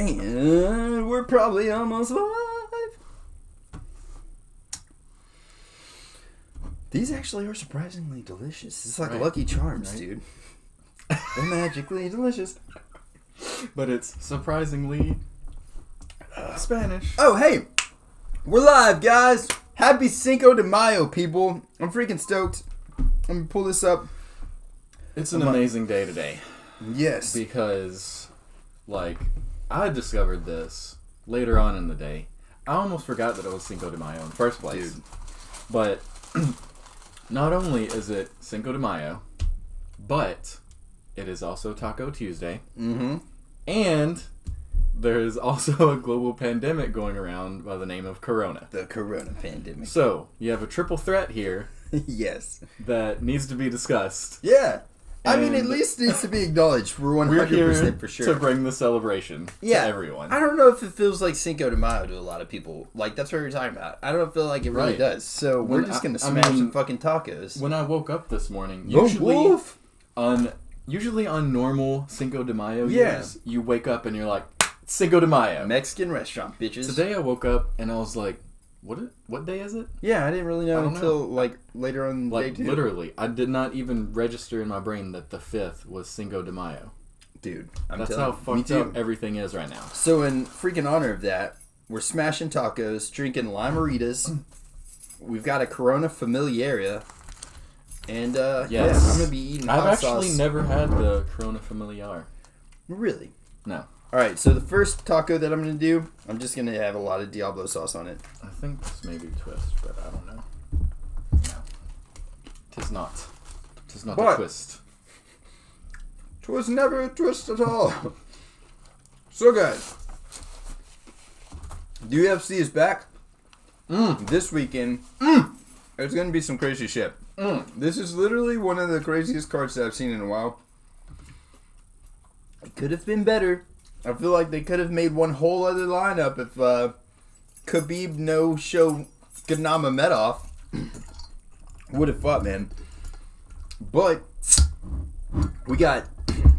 And we're probably almost live. These actually are surprisingly delicious. It's like Lucky Charms, dude. They're magically delicious. But it's surprisingly Spanish. Oh, hey. We're live, guys. Happy Cinco de Mayo, people. I'm freaking stoked. Let me pull this up. It's an amazing day today. Yes. Because, I discovered this later on in the day. I almost forgot that it was Cinco de Mayo in the first place. Dude. But not only is it Cinco de Mayo, but it is also Taco Tuesday. Mm-hmm. And there is also a global pandemic going around by the name of Corona. The Corona pandemic. So, you have a triple threat here. Yes. That needs to be discussed. Yeah. I mean, at least needs to be acknowledged. We're 100% for sure. To bring the celebration to everyone. I don't know if it feels like Cinco de Mayo to a lot of people. Like, that's what you're talking about. I don't feel like it really does. So, we're just going to smash some fucking tacos. When I woke up this morning, usually on normal Cinco de Mayo years, you wake up and you're like, Cinco de Mayo. Mexican restaurant, bitches. Today I woke up and I was like, what day is it? Yeah, I didn't really know until later on the day too. Literally, I did not even register in my brain that the 5th was Cinco de Mayo. Dude, that's how fucked up everything is right now. So in freaking honor of that, we're smashing tacos, drinking limeritas. We've got a Corona Familiaria. And yes. I'm gonna be eating hot sauce. I've actually never had the Corona Familiar. Really? No. Alright, so the first taco that I'm going to do, I'm just going to have a lot of Diablo sauce on it. I think this may be twist, but I don't know. No. Tis not. Tis not a twist. 'Twas never a twist at all. So guys, the UFC is back. This weekend. There's going to be some crazy shit. This is literally one of the craziest cards that I've seen in a while. It could have been better. I feel like they could have made one whole other lineup if Khabib no show Nurmagomedov would have fought, man. But we got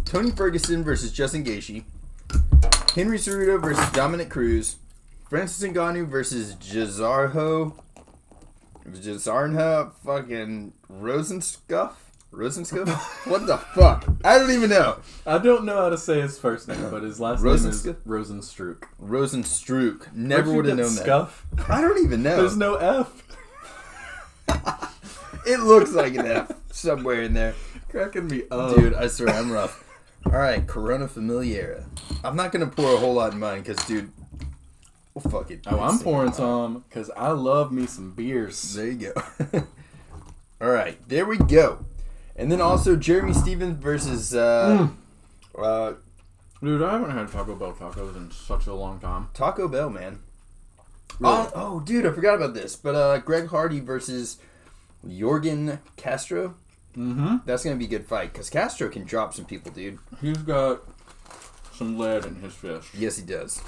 Tony Ferguson versus Justin Gaethje, Henry Cejudo versus Dominic Cruz, Francis Ngannou versus Jazarho fucking Rosenskopf? What the fuck? I don't even know. I don't know how to say his first name, but his last name is Rosenstruck. Rosenstruck. Never would have known that. Scuff? I don't even know. There's no F. It looks like an F somewhere in there. Cracking me up. Dude, I swear I'm rough. Alright, Corona Familiaria. I'm not going to pour a whole lot in mine because, dude, well, fuck it. Oh, I'm pouring some because I love me some beers. There you go. Alright, there we go. And then also Jeremy Stephens versus dude, I haven't had Taco Bell tacos in such a long time. Taco Bell, man. Really? Oh, dude, I forgot about this. But Greg Hardy versus Jorgen Castro. Mm-hmm. That's gonna be a good fight because Castro can drop some people, dude. He's got some lead in his fist. Yes, he does.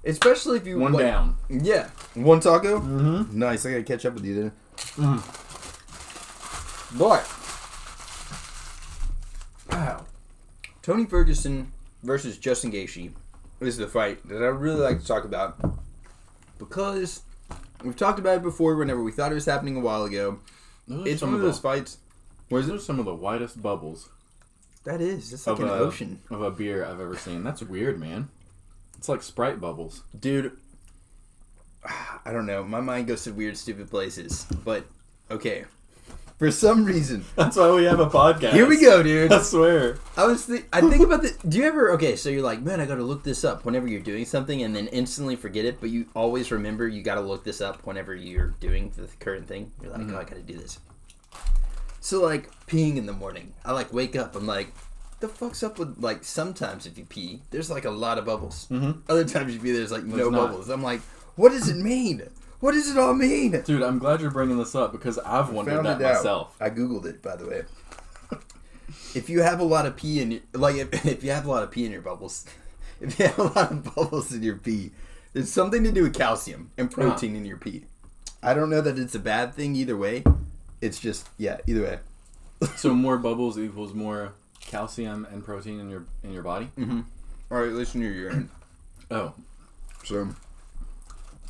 Especially if you one down. Yeah, one taco. Mm-hmm. Nice. I gotta catch up with you then. Mm-hmm. But wow, Tony Ferguson versus Justin Gaethje is the fight that I really like to talk about because we've talked about it before. Whenever we thought it was happening a while ago, it's one of those fights. Those are some of the whitest bubbles. That is. It's like an ocean of a beer I've ever seen. That's weird, man. It's like Sprite bubbles, dude. I don't know. My mind goes to weird, stupid places. But okay. For some reason. That's why we have a podcast. Here we go, dude. I swear. I think about the... Do you ever... Okay, so you're like, man, I gotta look this up whenever you're doing something and then instantly forget it, but you always remember you gotta look this up whenever you're doing the current thing. You're like, oh, I gotta do this. So, peeing in the morning. I, wake up. I'm like, the fuck's up with, sometimes if you pee, there's, a lot of bubbles. Mm-hmm. Other times you pee, there's, no bubbles. I'm like, what does it mean? What does it all mean? Dude, I'm glad you're bringing this up because I've wondered that myself. I Googled it, by the way. If you have a lot of pee in your... if you have a lot of pee in your bubbles... If you have a lot of bubbles in your pee, there's something to do with calcium and protein in your pee. I don't know that it's a bad thing either way. It's just... Yeah, either way. So more bubbles equals more calcium and protein in your body? Mm-hmm. Or at least in your urine. Oh. So,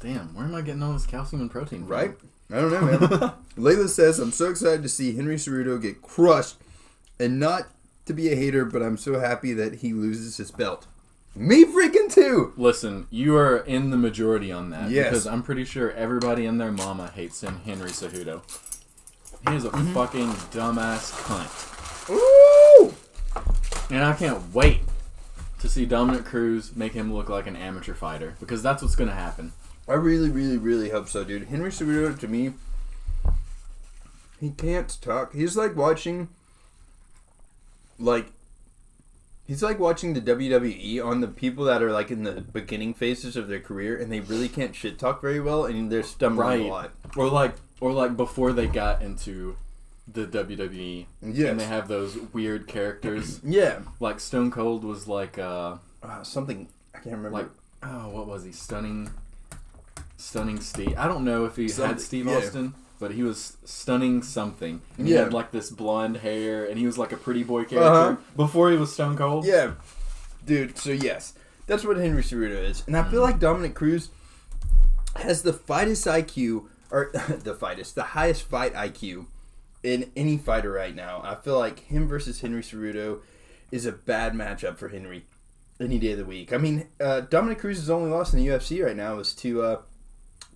damn, where am I getting all this calcium and protein from? right? I don't know, man. Layla says, I'm so excited to see Henry Cejudo get crushed, and not to be a hater, but I'm so happy that he loses his belt. Me freaking too! Listen, you are in the majority on that. Yes. Because I'm pretty sure everybody and their mama hates Henry Cejudo. He is a fucking dumbass cunt. Ooh! And I can't wait to see Dominic Cruz make him look like an amateur fighter. Because that's what's going to happen. I really, really, really hope so, dude. Henry Cejudo, to me, he can't talk. He's like watching, he's like watching the WWE on the people that are like in the beginning phases of their career, and they really can't shit talk very well, and they're stumbling a lot. Or like before they got into the WWE, Yes. and they have those weird characters. Yeah. Like Stone Cold was like Something, I can't remember. like, oh, what was he? Stunning Steve. I don't know if he had Steve yeah. Austin, but he was stunning something. And Yeah. He had like this blonde hair, and he was like a pretty boy character before he was Stone Cold. Yeah. Dude, so yes. That's what Henry Cejudo is. And I feel like Dominic Cruz has the fightest IQ, or the highest fight IQ in any fighter right now. I feel like him versus Henry Cejudo is a bad matchup for Henry any day of the week. I mean, Dominic Cruz's only loss in the UFC right now is to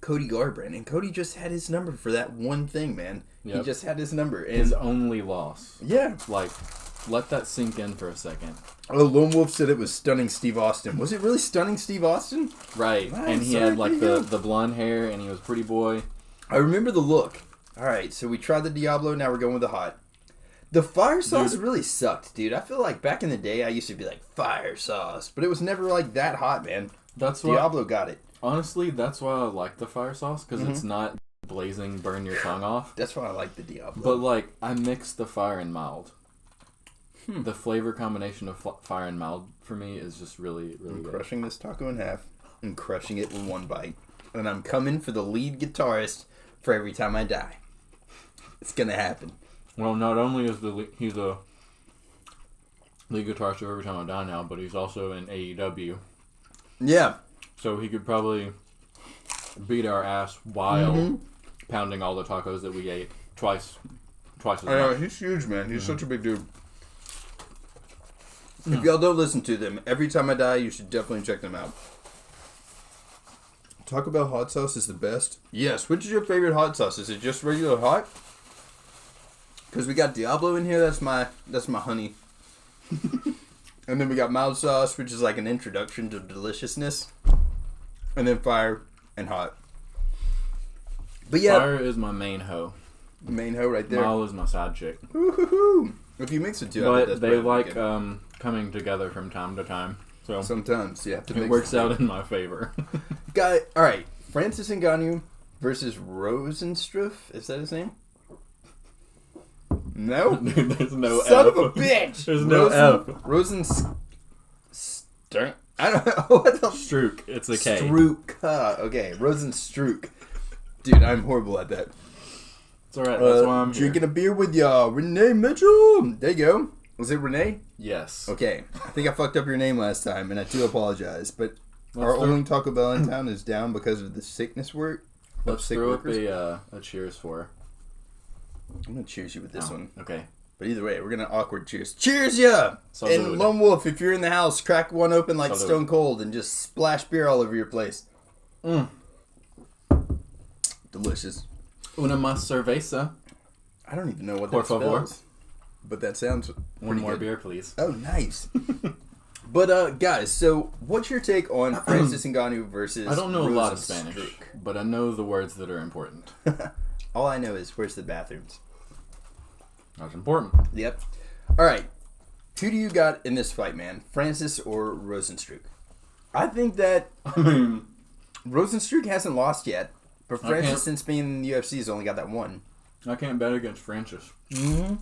Cody Garbrandt, and Cody just had his number for that one thing, man. Yep. He just had his number. And His only loss. yeah. Like, let that sink in for a second. Oh, Lone Wolf said it was Stunning Steve Austin. Was it really Stunning Steve Austin? Right. Nice, And he sorry had like for you. the blonde hair, and he was pretty boy. I remember the look. All right, so we tried the Diablo. Now we're going with the hot. The fire sauce really sucked, dude. I feel like back in the day, I used to be like fire sauce, but it was never like that hot, man. That's why, Diablo got it. honestly, that's why I like the fire sauce, because it's not blazing, burn your tongue off. That's why I like the Diablo. But like, I mix the fire and mild. The flavor combination of fire and mild for me is just really, really I'm good. crushing this taco in half and crushing it with one bite. And I'm coming for the lead guitarist for Every Time I Die. It's gonna happen. Well, not only is he's a lead guitarist of Every Time I Die now, but he's also in AEW. Yeah. So he could probably beat our ass while pounding all the tacos that we ate twice as I know, much. he's huge, man. He's such a big dude. If y'all don't listen to them, Every Time I Die, you should definitely check them out. Taco Bell hot sauce is the best. Yes. Which is your favorite hot sauce? Is it just regular hot? Because we got Diablo in here. That's my honey. And then we got mild sauce, which is like an introduction to deliciousness. And then fire and hot. But yeah, Fire is my main hoe. main hoe right there. Mild is my side chick. Woo-hoo-hoo. If you mix the two, I bet But that's they pretty like good. coming together from time to time. So Sometimes you have to. it mix works the out in my favor. Guy, all right. Francis Ngannou versus Rosenstruck. Is that his name? No. Dude, there's no Son F. of a bitch. There's no F. Rosenstruck. I don't know what the Strook. It's a K. Strook. Okay, Rosenstruck. Dude, I'm horrible at that. It's alright. That's why I'm drinking here. a beer with ya, Renee Mitchell. There you go. Was it Renee? Yes. Okay, I think I fucked up your name last time, and I do apologize. But our Let's throw- only Taco Bell in town is down because of the sickness work. Let's sick throw up workers. a cheers for her. I'm gonna cheers you with this Oh, one. Okay. But either way, we're gonna awkward cheers. Cheers ya! Salud. And Lone Wolf, if you're in the house, crack one open like Salud. Stone Cold and just splash beer all over your place. Delicious. Una más cerveza. I don't even know what Por that favor. spells. But that sounds One pretty more good. beer, please. Oh, nice. But guys, so what's your take on Francis Ngannou versus I don't know a lot of Rosenstruck? Spanish, but I know the words that are important. All I know is where's the bathrooms. That's important. Yep. All right. Who do you got in this fight, man? Francis or Rosenstruck? I think that I mean, Rosenstruck hasn't lost yet, but I Francis, can't- since being in the UFC, has only got that one. I can't bet against Francis. Mm-hmm.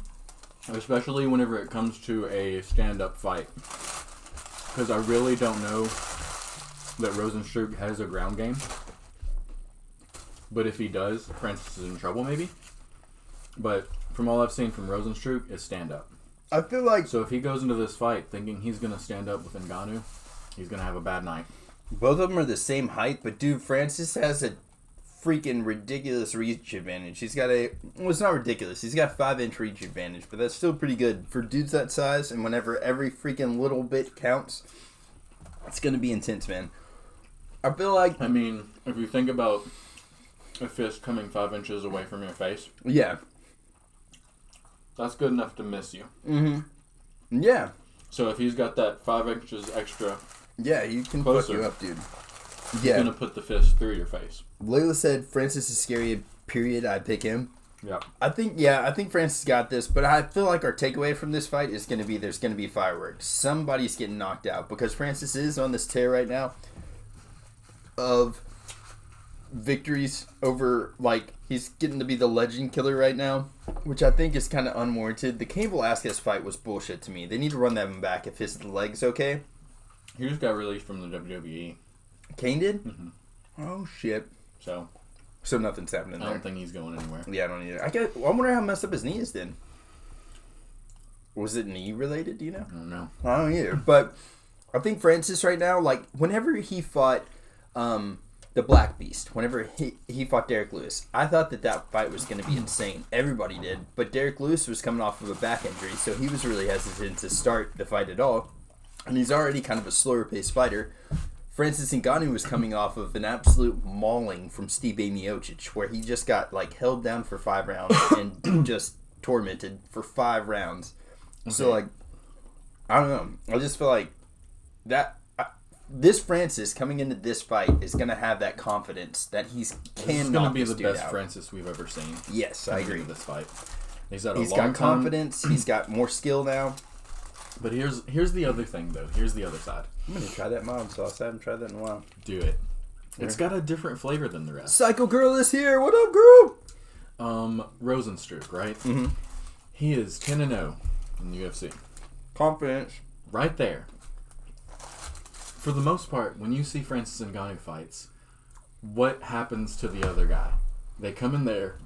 Especially whenever it comes to a stand-up fight. Because I really don't know that Rosenstruck has a ground game. But if he does, Francis is in trouble maybe. But from all I've seen from Rosenstruck, it's stand-up. I feel like So if he goes into this fight thinking he's going to stand up with Ngannou, he's going to have a bad night. Both of them are the same height, but dude, Francis has a freaking ridiculous reach advantage. He's got it's not ridiculous. He's got 5-inch reach advantage, but that's still pretty good for dudes that size. And whenever every freaking little bit counts, it's gonna be intense, man. I feel like, I mean, if you think about a fist coming 5 inches away from your face, yeah, that's good enough to miss you. Mm-hmm. Yeah. So if he's got that 5 inches extra, yeah, you can closer, fuck you up, dude. he's Yeah. gonna put the fist through your face. Layla said Francis is scary, period. I'd pick him. Yeah. I think Francis got this, but I feel like our takeaway from this fight is going to be there's going to be fireworks. Somebody's getting knocked out because Francis is on this tear right now of victories over, like, he's getting to be the legend killer right now, which I think is kind of unwarranted. The Cain Velasquez fight was bullshit to me. They need to run that one back if his leg's okay. He just got released from the WWE. Cain did? Mm-hmm. Oh, shit. So nothing's happening there. I don't think he's going anywhere. Yeah, I don't either. I wonder how messed up his knee is then. Was it knee related, do you know? I don't know. I don't either. But I think Francis right now, like, whenever he fought the Black Beast, whenever he fought Derek Lewis, I thought that fight was going to be insane. Everybody did. But Derek Lewis was coming off of a back injury, so he was really hesitant to start the fight at all. And he's already kind of a slower paced fighter. Francis Ngannou was coming off of an absolute mauling from Stipe Miocic, where he just got, like, held down for 5 rounds and just tormented for 5 rounds. Okay. So, like, I don't know. I just feel like this Francis coming into this fight is going to have that confidence that he's He's going to be the best out. Francis we've ever seen. Yes, I agree. This fight. He's got confidence. He's got more skill now. But here's the other thing, though. Here's the other side. I'm going to try that mild sauce. I haven't tried that in a while. Do it. It's got a different flavor than the rest. Psycho Girl is here. What up, girl? Rosenstruck, right? Mm-hmm. He is 10-0 in the UFC. Confidence. Right there. For the most part, when you see Francis Ngannou fights, what happens to the other guy? They come in there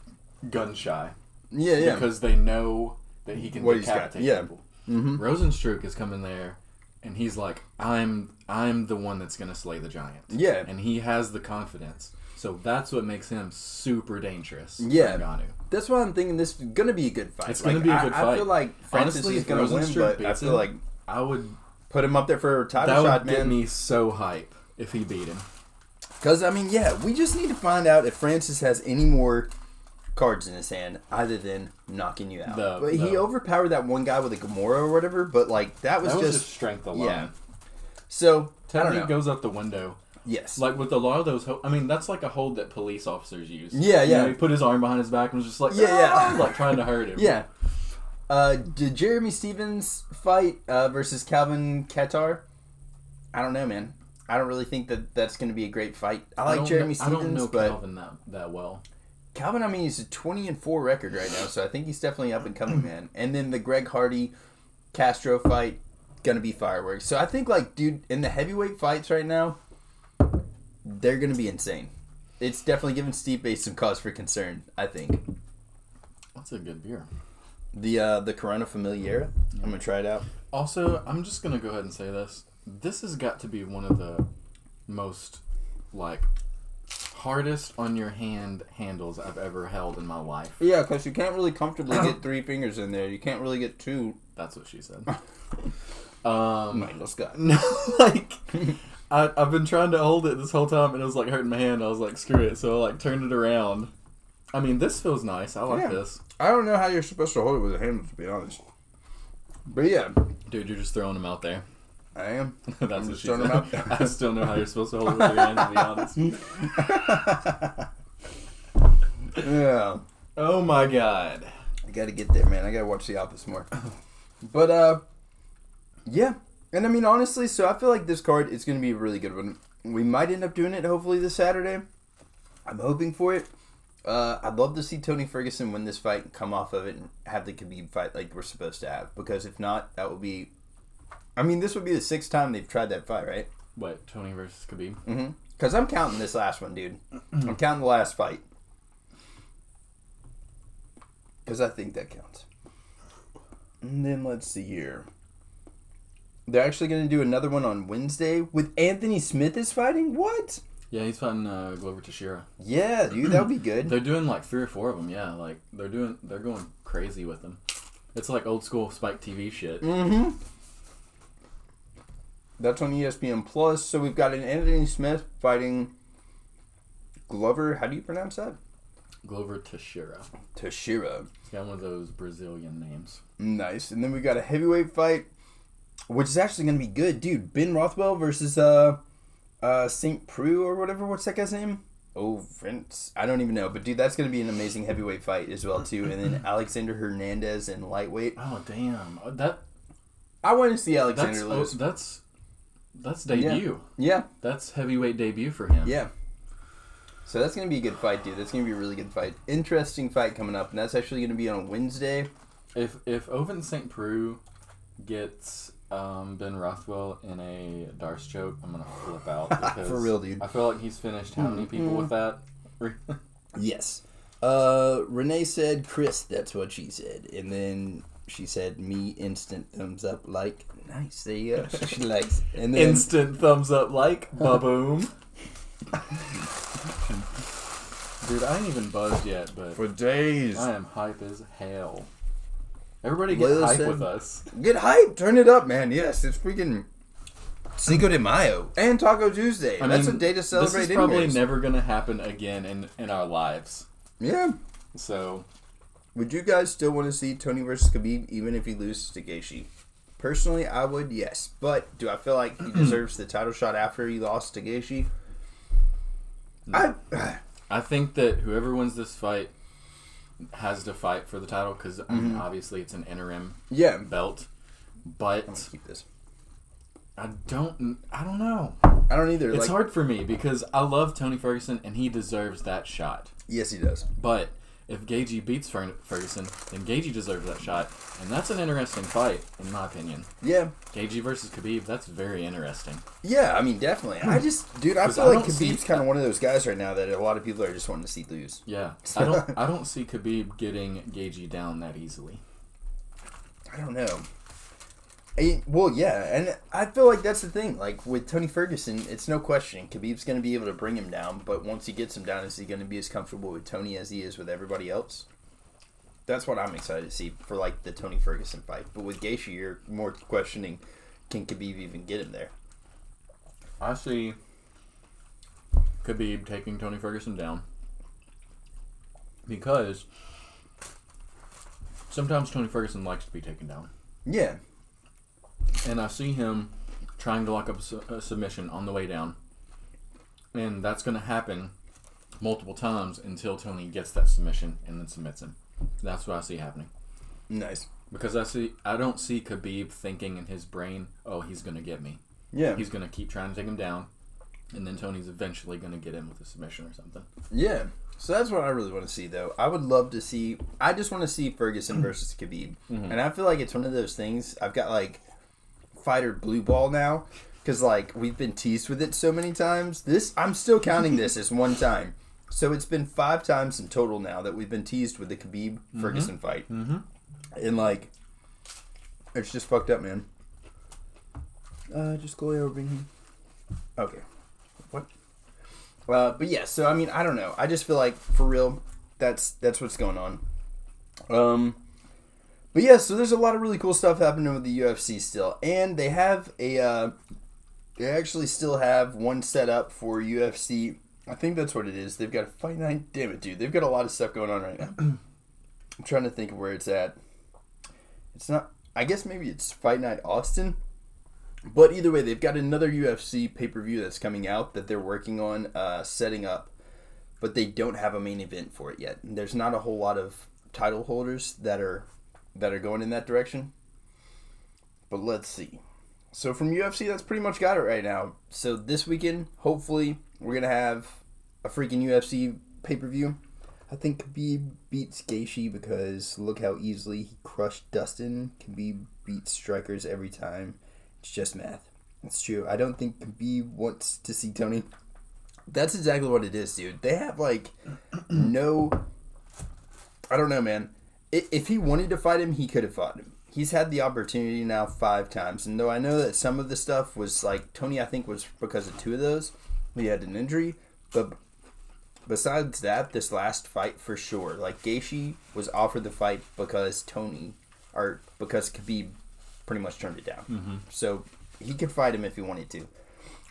gun shy. Yeah. Because they know that he can decapitate people. Mm-hmm. Rosenstruck is coming there, and he's like, I'm the one that's going to slay the giant. Yeah. And he has the confidence. So that's what makes him super dangerous. Yeah. Ngannou. That's why I'm thinking this is going to be a good fight. It's going to be a good fight. I feel like Francis is going to win, but I feel like I would put him up there for a title shot, man. That would get me so hype if he beat him. Because, I mean, yeah, we just need to find out if Francis has any more cards in his hand other than knocking you out. But he overpowered that one guy with a Gamora or whatever, but, like, that was just strength alone. Yeah. So, technique goes out the window. Yes. Like, with a lot of those, I mean, that's like a hold that police officers use. Yeah. You know, he put his arm behind his back and was just like, like trying to hurt him. Yeah. Did Jeremy Stevens fight versus Calvin Kattar? I don't know, man. I don't really think that's going to be a great fight. I like Jeremy Stevens, I don't know but Calvin that well. Calvin, I mean, he's a 20-4 record right now, so I think he's definitely up and coming, man. And then the Greg Hardy Castro fight, gonna be fireworks. So I think, like, dude, in the heavyweight fights right now, they're gonna be insane. It's definitely giving Stipe some cause for concern, I think. That's a good beer. The Corona Familiera. I'm gonna try it out. Also, I'm just gonna go ahead and say this. This has got to be one of the most, like, hardest on your hand handles I've ever held in my life. Yeah, because you can't really comfortably get 3 fingers in there. You can't really get 2. That's what she said. Man, let's go. No, like, I've been trying to hold it this whole time, and it was, like, hurting my hand. I was like, screw it. So I, like, turned it around. I mean, this feels nice. I like this. I don't know how you're supposed to hold it with a hand, to be honest. But yeah. Dude, you're just throwing them out there. I am. That's what she said. I still know how you're supposed to hold it with your hand, to be honest. Yeah. Oh my god. I gotta get there, man. I gotta watch The Office more. But, yeah. And I mean, honestly, so I feel like this card is gonna be a really good one. We might end up doing it, hopefully, this Saturday. I'm hoping for it. I'd love to see Tony Ferguson win this fight and come off of it and have the Khabib fight like we're supposed to have. Because if not, that would be... I mean, this would be the 6th time they've tried that fight, right? What, Tony versus Khabib? Mm-hmm. Because I'm counting this last one, dude. I'm counting the last fight. Because I think that counts. And then let's see here. They're actually going to do another one on Wednesday with Anthony Smith is fighting? What? Yeah, he's fighting Glover Teixeira. Yeah, dude, that would be good. They're doing like 3 or 4 of them. Yeah, like they're going crazy with them. It's like old school Spike TV shit. Mm-hmm. That's on ESPN Plus. So we've got an Anthony Smith fighting Glover. How do you pronounce that? Glover Teixeira. Teixeira. He's got one of those Brazilian names. Nice. And then we got a heavyweight fight, which is actually going to be good, dude. Ben Rothwell versus St. Preux or whatever. What's that guy's name? Oh, Vince. I don't even know. But, dude, that's going to be an amazing heavyweight fight as well, too. And then Alexander Hernandez in lightweight. Oh, damn. I want to see Alexander lose. That's debut. Yeah. That's heavyweight debut for him. Yeah. So that's going to be a good fight, dude. That's going to be a really good fight. Interesting fight coming up. And that's actually going to be on Wednesday. If Oven St. Preux gets Ben Rothwell in a Darce choke, I'm going to flip out. Because for real, dude. I feel like he's finished how many people with that? Yes. Renee said, Chris, that's what she said. And then she said, me, instant thumbs up, like. Nice. There you go. She likes it. And then, instant thumbs up, like. Ba-boom. Dude, I ain't even buzzed yet, but for days. I am hype as hell. Everybody get hype with us. Get hype. Turn it up, man. Yes, it's freaking Cinco de Mayo and Taco Tuesday. That's a day to celebrate. This is probably never going to happen again in our lives. Yeah. So, would you guys still want to see Tony versus Khabib even if he loses to Gaethje? Personally, I would, yes. But do I feel like he deserves the title shot after he lost to Gaethje? No. I think that whoever wins this fight has to fight for the title because obviously it's an interim belt. But I'm gonna keep this. I don't know. I don't either. It's hard for me because I love Tony Ferguson and he deserves that shot. Yes, he does. But if Gaethje beats Ferguson, then Gaethje deserves that shot, and that's an interesting fight, in my opinion. Yeah. Gaethje versus Khabib, that's very interesting. Yeah, I mean, definitely. I feel like Khabib's kind of one of those guys right now that a lot of people are just wanting to see lose. Yeah. I don't see Khabib getting Gaethje down that easily. I don't know. Well, yeah, and I feel like that's the thing. Like, with Tony Ferguson, it's no question. Khabib's going to be able to bring him down, but once he gets him down, is he going to be as comfortable with Tony as he is with everybody else? That's what I'm excited to see for, like, the Tony Ferguson fight. But with Gaethje, you're more questioning, can Khabib even get him there? I see Khabib taking Tony Ferguson down because sometimes Tony Ferguson likes to be taken down. Yeah. And I see him trying to lock up a submission on the way down. And that's going to happen multiple times until Tony gets that submission and then submits him. That's what I see happening. Nice. Because I don't see Khabib thinking in his brain, oh, he's going to get me. Yeah. He's going to keep trying to take him down. And then Tony's eventually going to get him with a submission or something. Yeah. So that's what I really want to see, though. I would love to see... I just want to see Ferguson versus Khabib. Mm-hmm. And I feel like it's one of those things... I've got, like... fighter blue ball now because like we've been teased with it so many times. I'm still counting this as one time, so it's been 5 times in total now that we've been teased with the Khabib Ferguson fight, and like it's just fucked up, man. Just go over here. Okay, what? But yeah, so I mean, I don't know. I just feel like for real, that's what's going on. But yeah, so there's a lot of really cool stuff happening with the UFC still, and they have they actually still have one set up for UFC. I think that's what it is. They've got a Fight Night. Damn it, dude! They've got a lot of stuff going on right now. I'm trying to think of where it's at. It's not. I guess maybe it's Fight Night Austin. But either way, they've got another UFC pay-per-view that's coming out that they're working on setting up, but they don't have a main event for it yet. There's not a whole lot of title holders that are going in that direction. But let's see. So from UFC, that's pretty much got it right now. So this weekend, hopefully, we're going to have a freaking UFC pay-per-view. I think Khabib beats Gaethje because look how easily he crushed Dustin. Khabib beats strikers every time. It's just math. It's true. I don't think Khabib wants to see Tony. That's exactly what it is, dude. They have, like, no... I don't know, man. If he wanted to fight him, he could have fought him. he's had the opportunity now 5 times. And though I know that some of the stuff was like, Tony, I think, was because of 2 of those. He had an injury. But besides that, this last fight for sure. Like, Gaethje was offered the fight because because Khabib pretty much turned it down. Mm-hmm. So he could fight him if he wanted to.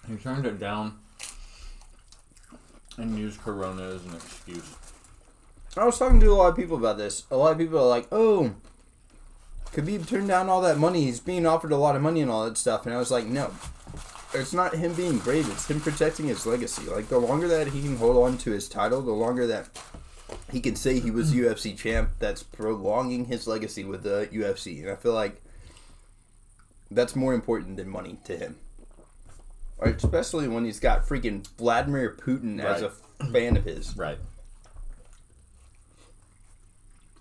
He turned it down and used Corona as an excuse. I was talking to a lot of people about this. A lot of people are like, oh, Khabib turned down all that money. He's being offered a lot of money and all that stuff. And I was like, no. It's not him being brave. It's him protecting his legacy. Like, the longer that he can hold on to his title, the longer that he can say he was UFC champ, that's prolonging his legacy with the UFC. And I feel like that's more important than money to him. Especially when he's got freaking Vladimir Putin as a fan of his. Right.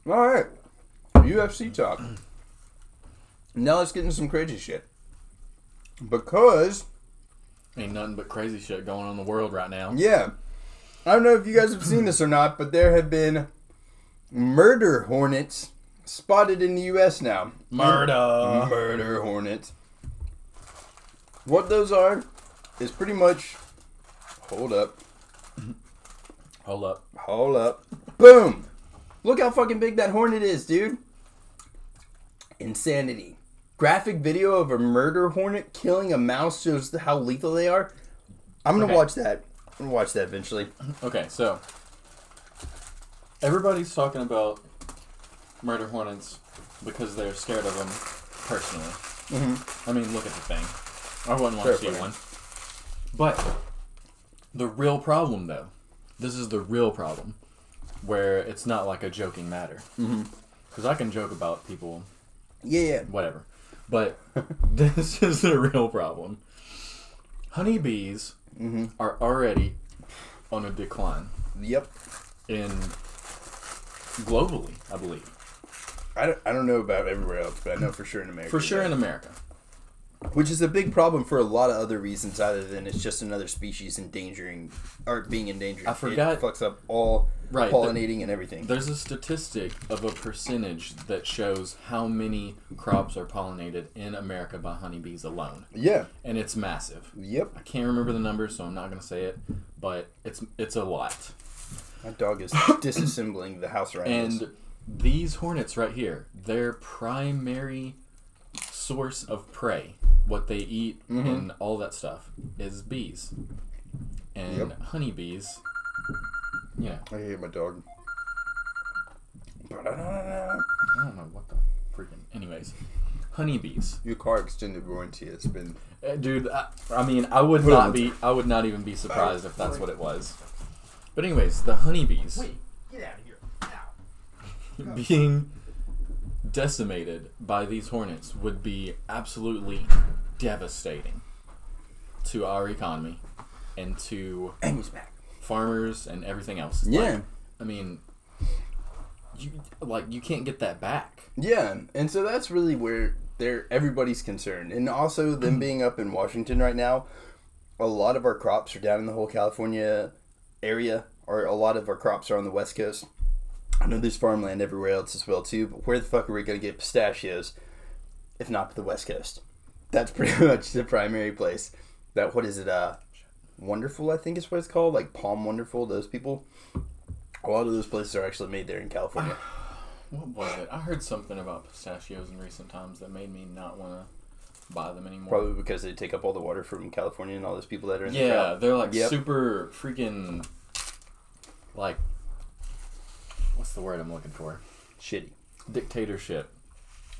Alright. UFC talk. Now let's get into some crazy shit. Because ain't nothing but crazy shit going on in the world right now. Yeah. I don't know if you guys have seen this or not, but there have been murder hornets spotted in the U.S. now. Murder hornets. What those are is pretty much... Hold up. Boom! Look how fucking big that hornet is, dude. Insanity. Graphic video of a murder hornet killing a mouse shows how lethal they are. I'm going to watch that. I'm going to watch that eventually. Okay, so everybody's talking about murder hornets because they're scared of them personally. Mm-hmm. I mean, look at the thing. I wouldn't want to see one. But the real problem, though, this is the real problem, where it's not like a joking matter. Because I can joke about people. Yeah. Whatever. But this is the real problem. Honeybees are already on a decline. Yep. Globally, I believe. I don't know about everywhere else, but I know for sure in America. For sure in America. Which is a big problem for a lot of other reasons other than it's just another species endangering, or being endangered. I forgot. It fucks up all pollinating and everything. There's a statistic of a percentage that shows how many crops are pollinated in America by honeybees alone. Yeah. And it's massive. Yep. I can't remember the numbers, so I'm not going to say it, but it's a lot. My dog is disassembling the house right now. And these hornets right here, their primary source of prey, what they eat and all that stuff, is bees. And honeybees, yeah. I hear my dog. I don't know what the freaking... Anyways, honeybees. Your car extended warranty. It's been... Dude, I mean, I would not even be surprised if that's what it was. But anyways, the honeybees... Wait, get out of here. Now. Being decimated by these hornets would be absolutely devastating to our economy and to farmers and everything else. Yeah. Like, I mean, you can't get that back. Yeah, and so that's really where everybody's concerned. And also them being up in Washington right now, a lot of our crops are down in the whole California area, or a lot of our crops are on the West Coast. I know there's farmland everywhere else as well too, but where the fuck are we going to get pistachios if not to the West Coast? That's pretty much the primary place. What is it, Wonderful, I think is what it's called, like Palm Wonderful, those people. A lot of those places are actually made there in California. What was it? I heard something about pistachios in recent times that made me not want to buy them anymore. Probably because they take up all the water from California and all those people that are in the crowd. Yeah, they're like super freaking, like, what's the word I'm looking for? Shitty. Dictatorship.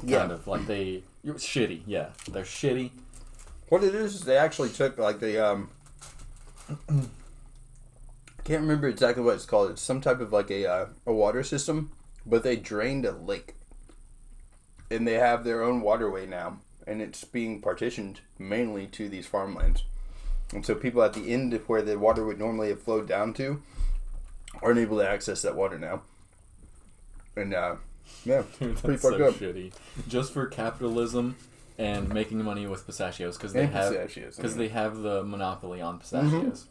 Kind of. Like you're shitty, yeah. They're shitty. What it is they actually took, like, they, I can't remember exactly what it's called. It's some type of, like, a water system, but they drained a lake. And they have their own waterway now, and it's being partitioned mainly to these farmlands. And so people at the end of where the water would normally have flowed down to aren't able to access that water now. And, yeah, dude, it's pretty so fucked up. Shitty. Just for capitalism and making money with pistachios because they have the monopoly on pistachios.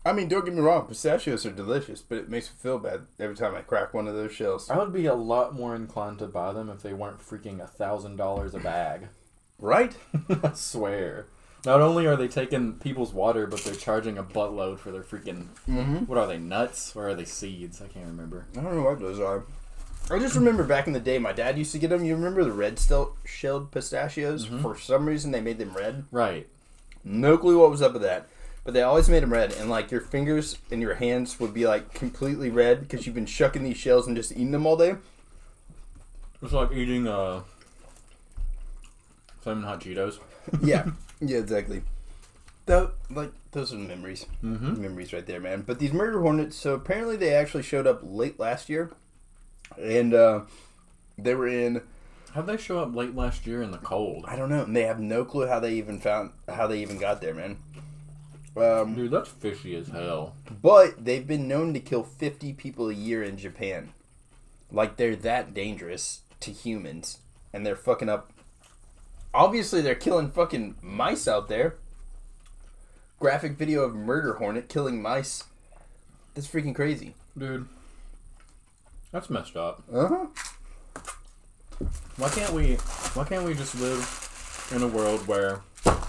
I mean, don't get me wrong, pistachios are delicious, but it makes me feel bad every time I crack one of those shells. I would be a lot more inclined to buy them if they weren't freaking $1,000 a bag. Right? I swear. Not only are they taking people's water, but they're charging a buttload for their freaking... What are they, nuts? Or are they seeds? I can't remember. I don't know what those are. I just remember back in the day, my dad used to get them. You remember the red-shelled pistachios? For some reason, they made them red. Right. No clue what was up with that. But they always made them red. And, like, your fingers and your hands would be, like, completely red because you've been shucking these shells and just eating them all day. It's like eating, Flamin' Hot Cheetos. Yeah. Yeah, exactly. Those are the memories. Memories right there, man. But these murder hornets, so apparently they actually showed up late last year. And they were in... How'd they show up late last year in the cold? I don't know. And they have no clue how they even got there, man. Dude, that's fishy as hell. But they've been known to kill 50 people a year in Japan. Like, they're that dangerous to humans. And they're fucking up... Obviously, they're killing fucking mice out there. Graphic video of murder hornet killing mice. That's freaking crazy. Dude. That's messed up. Uh-huh. Why can't we just live in a world where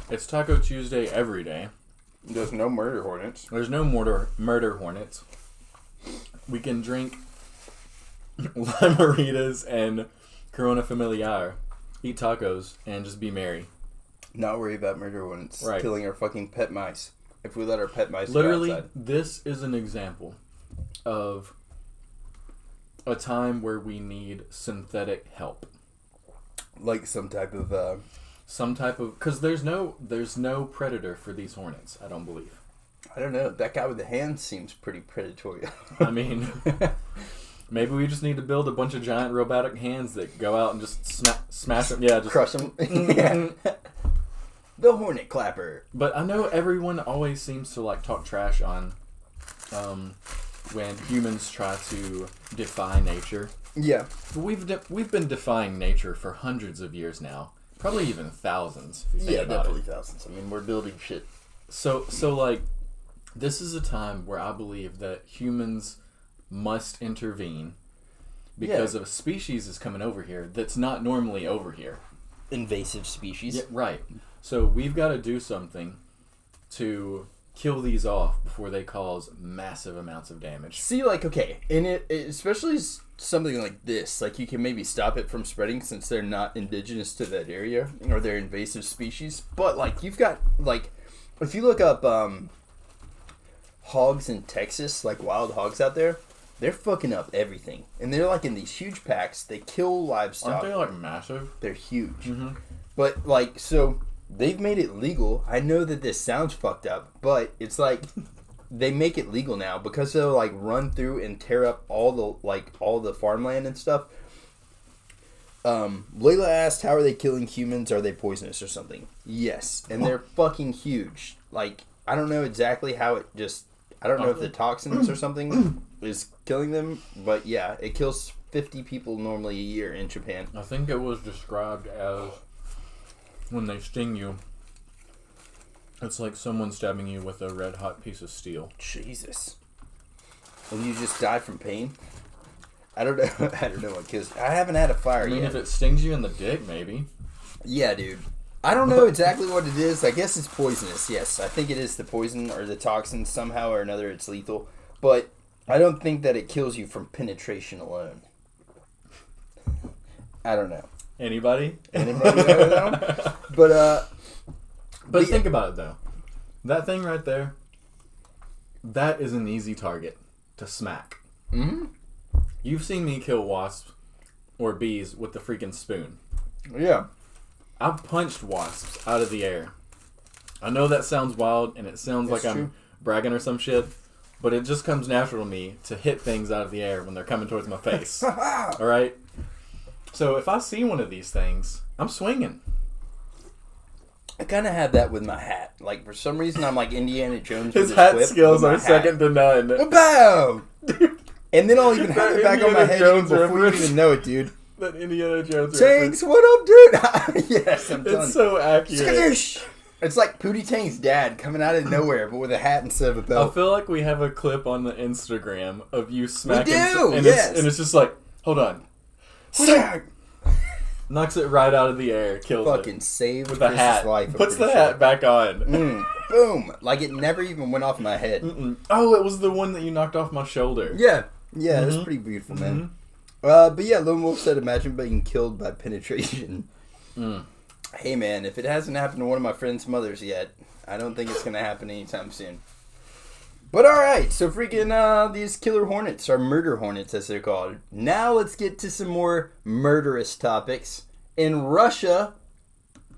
it's Taco Tuesday every day? There's no murder hornets. There's no murder hornets. We can drink limeritas and Corona Familiar, eat tacos, and just be merry. Not worry about murder hornets killing our fucking pet mice. If we let our pet mice literally go outside. This is an example of a time where we need synthetic help. Like some type of because there's no predator for these hornets, I don't believe. I don't know. That guy with the hands seems pretty predatory. I mean, maybe we just need to build a bunch of giant robotic hands that go out and just smash them. Yeah, just crush them. Yeah. The hornet clapper. But I know everyone always seems to like talk trash on when humans try to defy nature. Yeah. But we've been defying nature for hundreds of years now. Probably even thousands. Yeah, definitely thousands. I mean, we're building shit. So like, this is a time where I believe that humans must intervene because of a species is coming over here that's not normally over here. Invasive species. Yeah, right. So we've got to do something to kill these off before they cause massive amounts of damage. See, like, okay, and it especially something like this, like, you can maybe stop it from spreading since they're not indigenous to that area, or they're invasive species, but, like, you've got, like, if you look up hogs in Texas, like wild hogs out there, they're fucking up everything, and they're, like, in these huge packs. They kill livestock. Aren't they, like, massive? They're huge. But, like, so they've made it legal. I know that this sounds fucked up, but it's like they make it legal now because they'll like run through and tear up all the farmland and stuff. Layla asked, how are they killing humans? Are they poisonous or something? Yes. And they're fucking huge. Like, I don't know exactly how it just... I don't know if the toxins or something is killing them, but yeah, it kills 50 people normally a year in Japan. I think it was described as when they sting you, it's like someone stabbing you with a red hot piece of steel. Jesus. And you just die from pain? I don't know. I don't know what kills. I haven't had a fire yet. I mean, if it stings you in the dick, maybe. Yeah, dude. I don't know exactly what it is. I guess it's poisonous. Yes, I think it is the poison or the toxin. Somehow or another, it's lethal. But I don't think that it kills you from penetration alone. I don't know. Anybody? Anybody know? But think about it though. That thing right there, that is an easy target to smack. Mm-hmm. You've seen me kill wasps or bees with the freaking spoon. Yeah. I've punched wasps out of the air. I know that sounds wild and it sounds like I'm bragging or some shit, but it just comes natural to me to hit things out of the air when they're coming towards my face. Alright? So if I see one of these things, I'm swinging. I kind of have that with my hat. Like, for some reason, I'm like Indiana Jones. His hat skills are second to none. Bow! And then I'll even have it back on my head before you even know it, dude. That Indiana Jones Tanks, what up, dude? Yes, I'm telling you. It's so accurate. Skadoosh! It's like Pootie Tang's dad coming out of nowhere, but with a hat instead of a I belt. feel like we have a clip on the Instagram of you smacking. We do, and yes. it's just like, hold on. Knocks it right out of the air, kills Fucking it. saved With the Chris's hat. life. I'm Puts the pretty hat sure. back on. Boom. Like it never even went off my head. Oh, it was the one that you knocked off my shoulder. Yeah. Yeah, that's pretty beautiful, man. But yeah, Lone Wolf said, imagine being killed by penetration. Hey, man, if it hasn't happened to one of my friend's mothers yet, I don't think it's going to happen anytime soon. But alright, so freaking these killer hornets, or murder hornets as they're called. Now let's get to some more murderous topics. In Russia,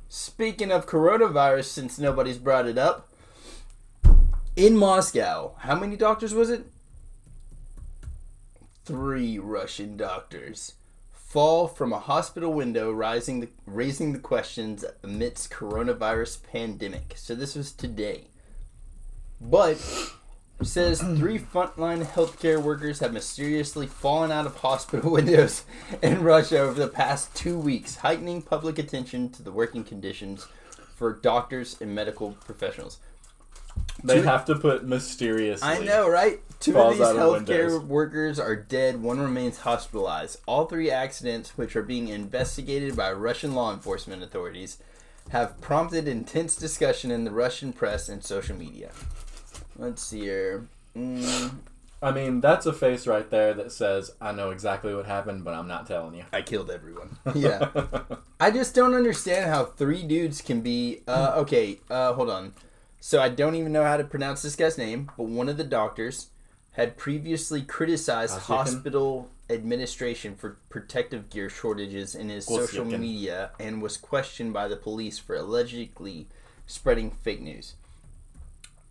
speaking of coronavirus, since nobody's brought it up, in Moscow, how many doctors was it? 3 Russian doctors fall from a hospital window, raising the questions amidst coronavirus pandemic. So this was today. But it says 3 frontline healthcare workers have mysteriously fallen out of hospital windows in Russia over the past 2 weeks, heightening public attention to the working conditions for doctors and medical professionals. They have to put mysteriously. I know, right? 2 of Falls these out of healthcare windows. workers are dead. 1 remains hospitalized. All 3 accidents, which are being investigated by Russian law enforcement authorities, have prompted intense discussion in the Russian press and social media. Let's see here. I mean, that's a face right there that says, I know exactly what happened, but I'm not telling you. I killed everyone. Yeah. I just don't understand how 3 dudes can be... hold on. So I don't even know how to pronounce this guy's name, but one of the doctors had previously criticized hospital administration for protective gear shortages in his social media and was questioned by the police for allegedly spreading fake news.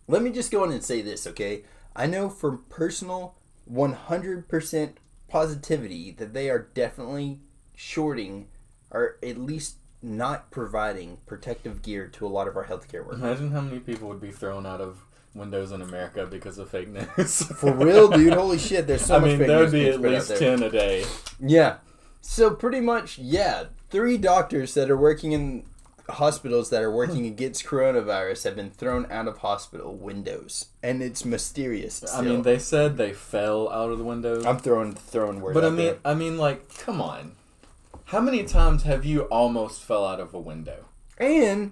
Let me just go on and say this, okay? I know for personal 100% positivity that they are definitely shorting, or at least not providing protective gear to a lot of our healthcare workers. Imagine how many people would be thrown out of windows in America because of fake news. For real, dude. Holy shit. There's so much fake news. There would be being at spread out least there. 10 a day. Yeah. So pretty much, yeah. 3 doctors that are working in hospitals that are working against coronavirus have been thrown out of hospital windows. And it's mysterious still. I mean, they said they fell out of the windows. I'm throwing words But out there. I mean, like, come on. How many times have you almost fell out of a window? And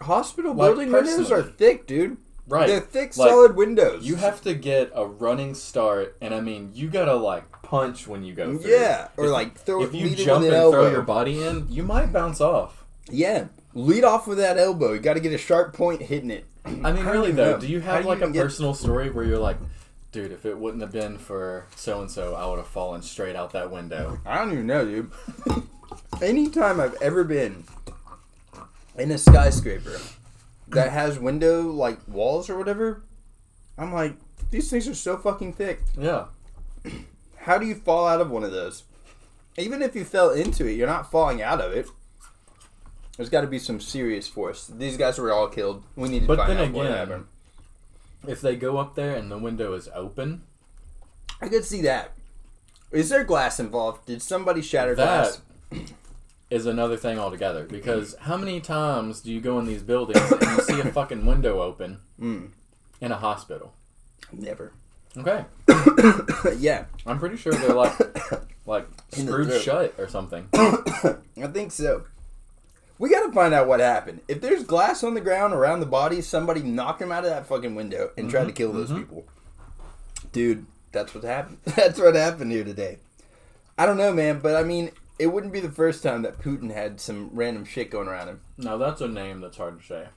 hospital Like, building windows are personally. thick, dude. Right. They're thick, Like, solid windows. You have to get a running start, and I mean, you gotta, like, punch when you go through. Yeah. Or If- like throw If you lead it jump with and an throw elbow. your body in, you might bounce off. Yeah. Lead off with that elbow. You got to get a sharp point hitting it. I mean, I don't really, even though, know. do you How have, do like, you a even get- personal story where you're like, dude, if it wouldn't have been for so-and-so, I would have fallen straight out that window? I don't even know, dude. Anytime I've ever been in a skyscraper that has window, like, walls or whatever, I'm like, these things are so fucking thick. Yeah. How do you fall out of one of those? Even if you fell into it, you're not falling out of it. There's got to be some serious force. These guys were all killed. We need to But find then out what again, happened. if they go up there and the window is open, I could see that. Is there glass involved? Did somebody shatter that glass? is another thing altogether. Because how many times do you go in these buildings and you see a fucking window open in a hospital? Never. Okay. Yeah. I'm pretty sure they're like In the screwed throat. shut or something. I think so. We got to find out what happened. If there's glass on the ground around the body, somebody knocked him out of that fucking window and tried to kill those people. Dude, that's what happened. That's what happened here today. I don't know, man, but I mean, it wouldn't be the first time that Putin had some random shit going around him. No, that's a name that's hard to say.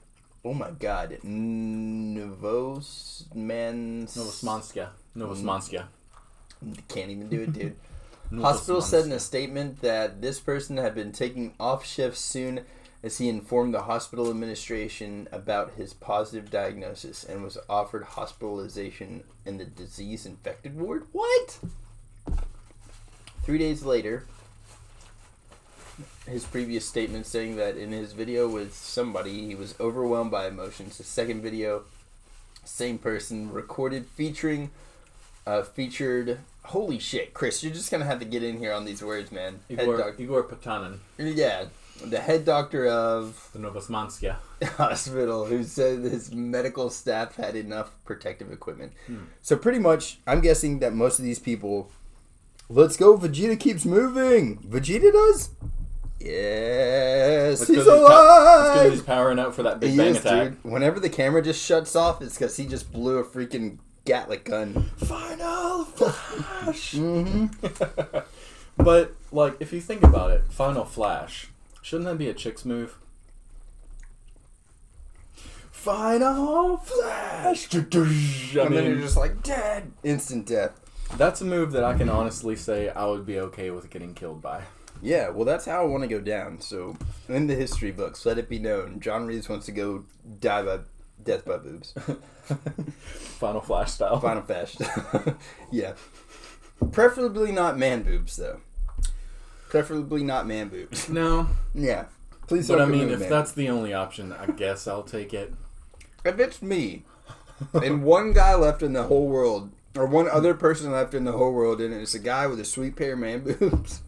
Oh my god. Novosmanska. Can't even do it, dude. Hospital said in a statement that this person had been taking off shift soon as he informed the hospital administration about his positive diagnosis and was offered hospitalization in the disease-infected ward. What? 3 days later, his previous statement saying that in his video with somebody, he was overwhelmed by emotions. The second video, same person, recorded featured... Holy shit, Chris, you're just gonna have to get in here on these words, man. Head Igor doctor. Potanin. Yeah. the head doctor of The Novosmanskia. hospital, who said his medical staff had enough protective equipment. So pretty much, I'm guessing that most of these people, let's go, Vegeta keeps moving. Vegeta does? Yes, he's It's alive! because he's powering up for that Big Bang attack. Dude. Whenever the camera just shuts off, it's because he just blew a freaking Gatling gun. Final Flash! Mm-hmm. But, like, if you think about it, Final Flash, shouldn't that be a chick's move? Final Flash! And then you're just like, dead! Instant death. That's a move that I can honestly say I would be okay with getting killed by. Yeah, well, that's how I want to go down. So, in the history books, let it be known, John Reeves wants to go die by death by boobs. Final Flash style. Final Flash. Yeah. Preferably not man boobs, though. Preferably not man boobs. No. Yeah. Please But don't I mean, remove if man that's the only option, I guess I'll take it. If it's me, and one guy left in the whole world, or one other person left in the whole world, and it's a guy with a sweet pair of man boobs,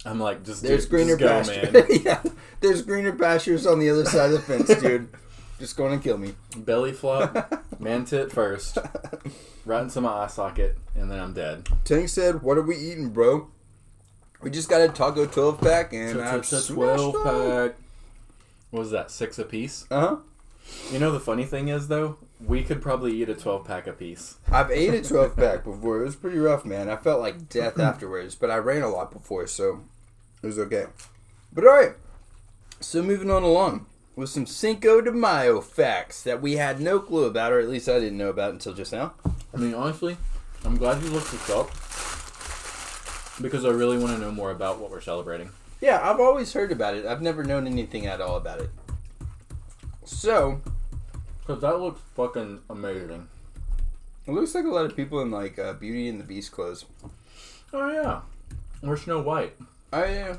I'm like, just there's greener go, pastures. man. Yeah, there's greener pastures on the other side of the fence, dude. Just going to kill me. Belly flop, man tit first, right into my eye socket, and then I'm dead. Tank said, "What are we eating, bro?" We just got a taco 12 pack, and I've smashed 12 them. pack. What was that, 6 a piece? Uh-huh. You know the funny thing is, though, we could probably eat a 12 pack a piece. I've ate a 12 pack before. It was pretty rough, man. I felt like death afterwards, but I ran a lot before, so it was okay. But alright, so moving on along with some Cinco de Mayo facts that we had no clue about, or at least I didn't know about until just now. I mean, honestly, I'm glad you looked this up, because I really want to know more about what we're celebrating. Yeah, I've always heard about it. I've never known anything at all about it. So, Because that looks fucking amazing. it looks like a lot of people in like Beauty and the Beast clothes. Oh, yeah. We're Snow White. Oh, yeah.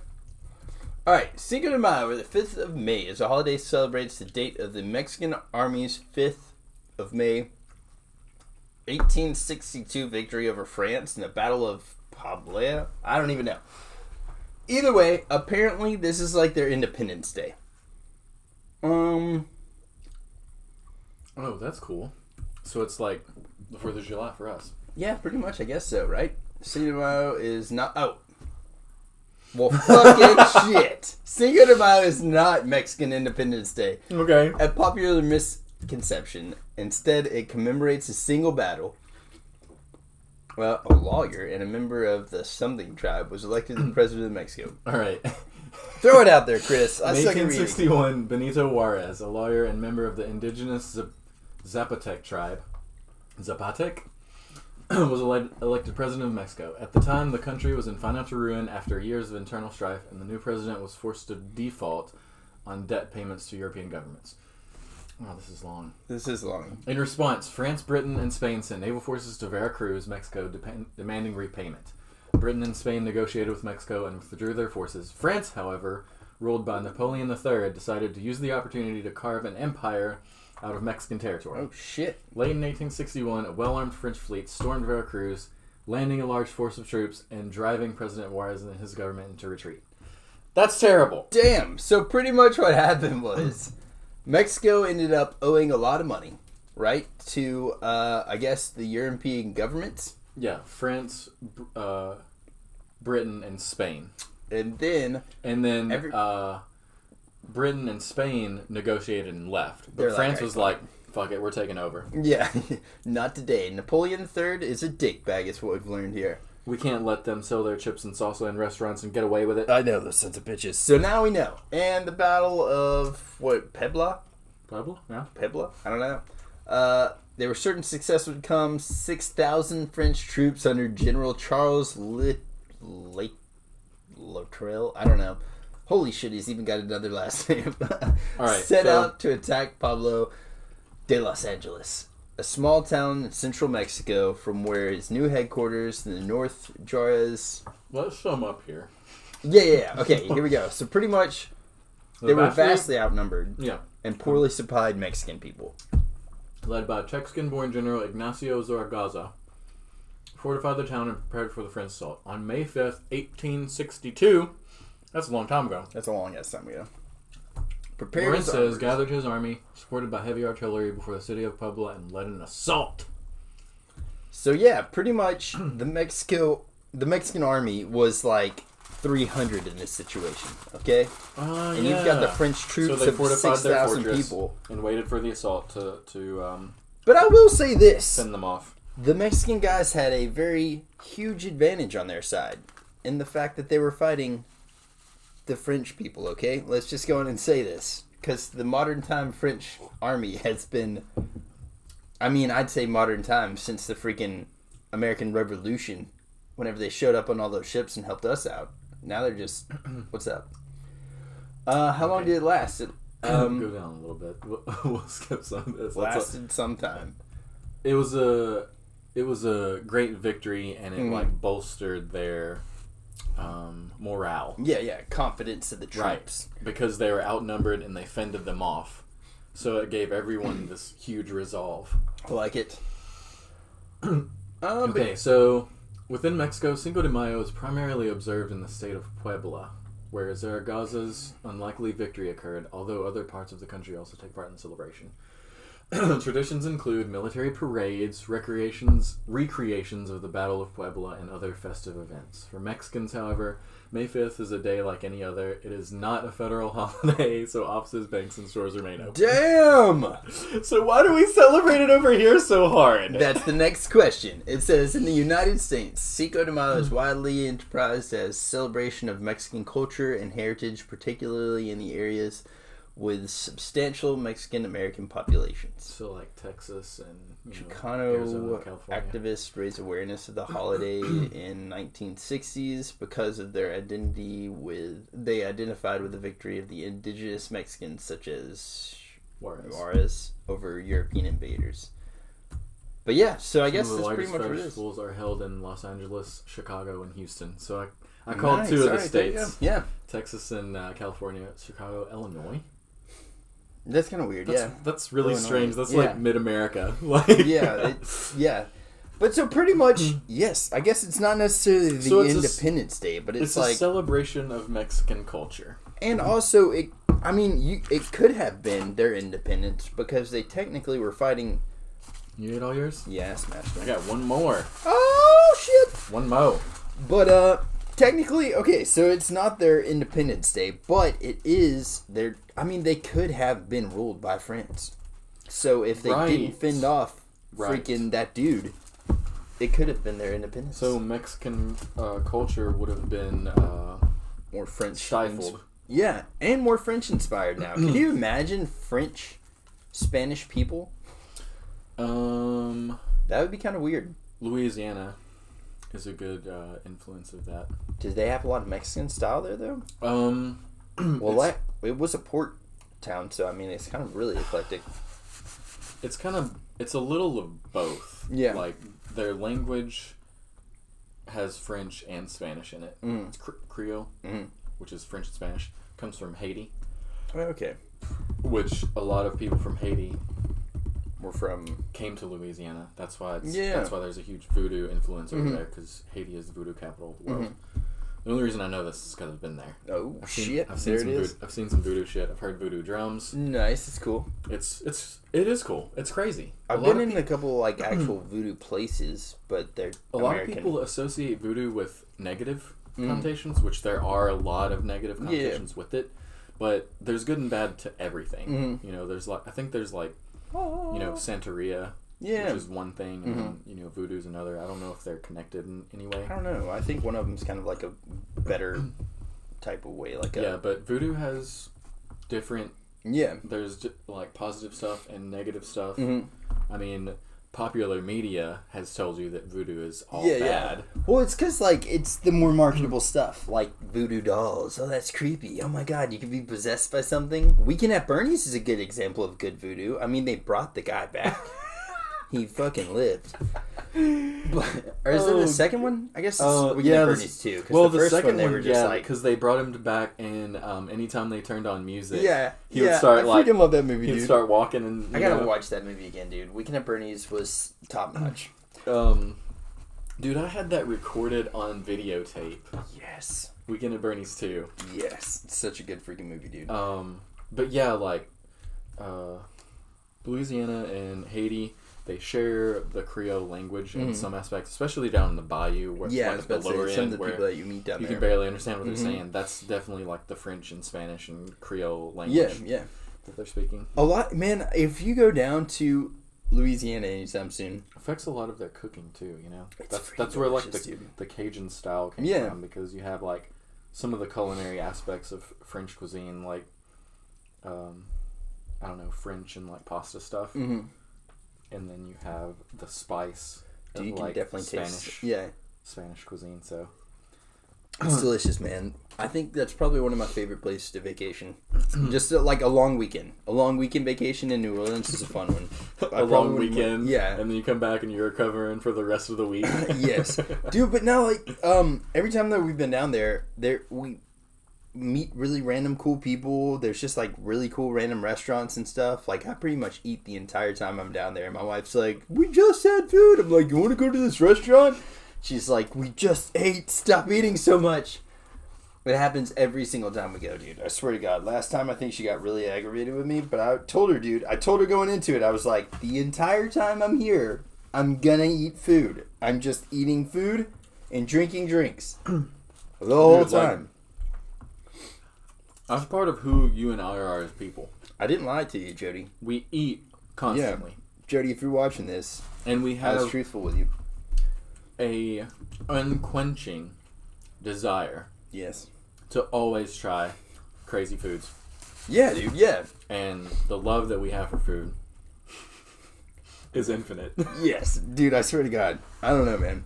Alright, Cinco de Mayo, or the 5th of May, is a holiday that celebrates the date of the Mexican Army's 5th of May 1862 victory over France in the Battle of Puebla. I don't even know. Either way, apparently this is like their Independence Day. Oh, that's cool. So it's like the 4th of July for us. Yeah, pretty much, I guess so, right? Cinco de Mayo is not... Oh. Well, fucking shit. Cinco de Mayo is not Mexican Independence Day. Okay. A popular misconception. Instead, it commemorates a single battle. Well, a lawyer and a member of the something tribe was elected the president of Mexico. All right. Throw it out there, Chris. I In suck at reading. 1861, Benito Juarez, a lawyer and member of the indigenous Zapotec tribe, Zapotec, was elected president of Mexico. At the time, the country was in financial ruin after years of internal strife, and the new president was forced to default on debt payments to European governments. Oh, this is long. This is long. In response, France, Britain, and Spain sent naval forces to Veracruz, Mexico, demanding repayment. Britain and Spain negotiated with Mexico and withdrew their forces. France, however, ruled by Napoleon III, decided to use the opportunity to carve an empire out of Mexican territory. Oh, shit. Late in 1861, a well-armed French fleet stormed Veracruz, landing a large force of troops and driving President Juarez and his government into retreat. That's terrible. Damn. So pretty much what happened was Mexico ended up owing a lot of money, right, to, I guess, the European governments. Yeah, France, Britain, and Spain. And then Britain and Spain negotiated and left. But They're like, France "Alright, was like, fuck it, we're taking over. yeah, not today. Napoleon III is a dickbag, is what we've learned here. We can't let them sell their chips and salsa in restaurants and get away with it. I know those sons of bitches. So now we know. And the Battle of, Puebla? Puebla? Yeah. Puebla? I don't know. There were certain success would come. 6,000 French troops under General Charles Luttrell. I don't know. Holy shit, he's even got another last name. All right, Set so- out to attack Pueblo de Los Angeles, a small town in central Mexico, from where his new headquarters in the North Juarez. Let's sum up here. Yeah. Okay, here we go. So pretty much, they were vastly outnumbered Yeah. and poorly supplied Mexican people. Led by Mexican-born General Ignacio Zaragoza, fortified the town and prepared for the French assault. On May 5th, 1862, That's a long time ago. That's a long ass time ago. Prepared Lorenz his says, armors. gathered his army, supported by heavy artillery before the city of Puebla, and led an assault. So yeah, pretty much the Mexican army was like 300 in this situation. Okay, and you've got the French troops so they of fortified their 6,000 fortress people. and waited for the assault to But I will say this: send them off. the Mexican guys had a very huge advantage on their side in the fact that they were fighting the French people. Okay, let's just go in and say this, because the modern time French army has been, I mean, I'd say modern time since the freaking American Revolution, whenever they showed up on all those ships and helped us out. Now they're just, what's up? How long did it last? It, Go down a little bit. We'll skip some of this. lasted some time. It was a great victory, and it like bolstered their morale. Yeah, confidence of the troops. Right, because they were outnumbered and they fended them off. So it gave everyone this huge resolve. I like it. Okay, so within Mexico, Cinco de Mayo is primarily observed in the state of Puebla, where Zaragaza's unlikely victory occurred, although other parts of the country also take part in the celebration. Traditions include military parades, recreations of the Battle of Puebla, and other festive events. For Mexicans, however, May 5th is a day like any other. It is not a federal holiday, so offices, banks, and stores remain open. Damn! So why do we celebrate it over here so hard? That's the next question. It says, in the United States, Cinco de Mayo is widely enterprised as celebration of Mexican culture and heritage, particularly in the areas with substantial Mexican-American populations. So like Texas and Chicano Arizona, California. activists raised awareness of the holiday in 1960s because of their identity with. They identified with the victory of the indigenous Mexicans, such as Juarez over European invaders. But yeah, so I guess Some of the that's pretty largest much what it is. festivals are held in Los Angeles, Chicago, and Houston. So I called two of the states. Yeah, Texas and California, Chicago, Illinois. that's kind of weird. That's really Illinois. strange. That's Yeah. like mid-America. Like Yeah. But so pretty much, yes. I guess it's not necessarily the So it's Independence Day, but it's a like, celebration of Mexican culture. and also it could have been their independence because they technically were fighting. You ate all yours? Yeah, smashed I them. got one more. Oh shit! One mo. But technically, okay, so it's not their Independence Day, but it is their. I mean, they could have been ruled by France. So if they didn't fend off freaking that dude, it could have been their independence. So Mexican culture would have been more French stifled. Yeah, and more French inspired now. Can you imagine French, Spanish people? That would be kind of weird. Louisiana is a good influence of that. Did they have a lot of Mexican style there, though? Well, it was a port town, so I mean, it's kind of really eclectic. It's a little of both. Yeah. Like, their language has French and Spanish in it. Mm. It's Creole, which is French and Spanish. Comes from Haiti. Okay. Which a lot of people from Haiti We're from... came to Louisiana. That's why Yeah. that's why there's a huge voodoo influence over there, because Haiti is the voodoo capital of the world. The only reason I know this is because I've been there. Oh, I've shit. seen There some it is. I've seen some voodoo shit. I've heard voodoo drums. Nice. It's cool. It is cool. It's crazy. I've been in a couple, like, actual voodoo places, but they're A lot of American. people associate voodoo with negative connotations, which there are a lot of negative connotations with it. But there's good and bad to everything. You know, there's like, I think there's like, you know, Santeria, which is one thing, and then, you know, voodoo's another. I don't know if they're connected in any way. I don't know. I think one of them's kind of like a better type of way. Like But voodoo has different. Yeah. There's like positive stuff and negative stuff. I mean, popular media has told you that voodoo is all bad. Yeah. Well, it's because, like, it's the more marketable stuff, like voodoo dolls. Oh, that's creepy. Oh, my God, you could be possessed by something. Weekend at Bernie's is a good example of good voodoo. I mean, they brought the guy back. He fucking lived. But, or is it the second one? I guess it's Weekend at Bernie's too. Well, the the first second they one, were just like, because they brought him back, and anytime they turned on music, he I would start like, freaking love that movie, he'd dude. start walking, and I gotta watch that movie again, dude. Weekend at Bernie's was top notch. Dude, I had that recorded on videotape. Yes. Weekend at Bernie's too. Yes. It's such a good freaking movie, dude. But yeah, like, Louisiana and Haiti, they share the Creole language in some aspects, especially down in the bayou, where like the lower some end, of the where people that you meet down you there. can barely understand what they're saying. That's definitely like the French and Spanish and Creole language Yeah. that they're speaking. A lot, man. If you go down to Louisiana anytime soon, Affects a lot of their cooking too, you know. It's That's freaking where like delicious, dude. the Cajun style came from, because you have like some of the culinary aspects of French cuisine, like I don't know, French and like pasta stuff, and then you have the spice. Dude, of, you can like, definitely Spanish, taste. Spanish cuisine. So It's delicious, man. I think that's probably one of my favorite places to vacation. Just like a long weekend. A long weekend vacation in New Orleans is a fun one. a long weekend, yeah. and then you come back and you're recovering for the rest of the week. Yes, dude. But now, like, every time that we've been down there, we meet really random cool people. There's just like really cool random restaurants and stuff. Like, I pretty much eat the entire time I'm down there. My wife's like, "We just had food." I'm like, "You want to go to this restaurant?" She's like, "We just ate. Stop eating so much." It happens every single time we go, dude. I swear to God. Last time I think she got really aggravated with me, but I told her, dude. I told her going into it, I was like, the entire time I'm here, I'm gonna eat food. I'm just eating food and drinking drinks the whole time. That's part of who you and I are as people. I didn't lie to you, Jody. We eat constantly. Jody, if you're watching this, And we I was have truthful with you. a unquenching desire Yes. to always try crazy foods. Yeah, dude. Yeah. And the love that we have for food is infinite. Yes, dude. I swear to God. I don't know, man.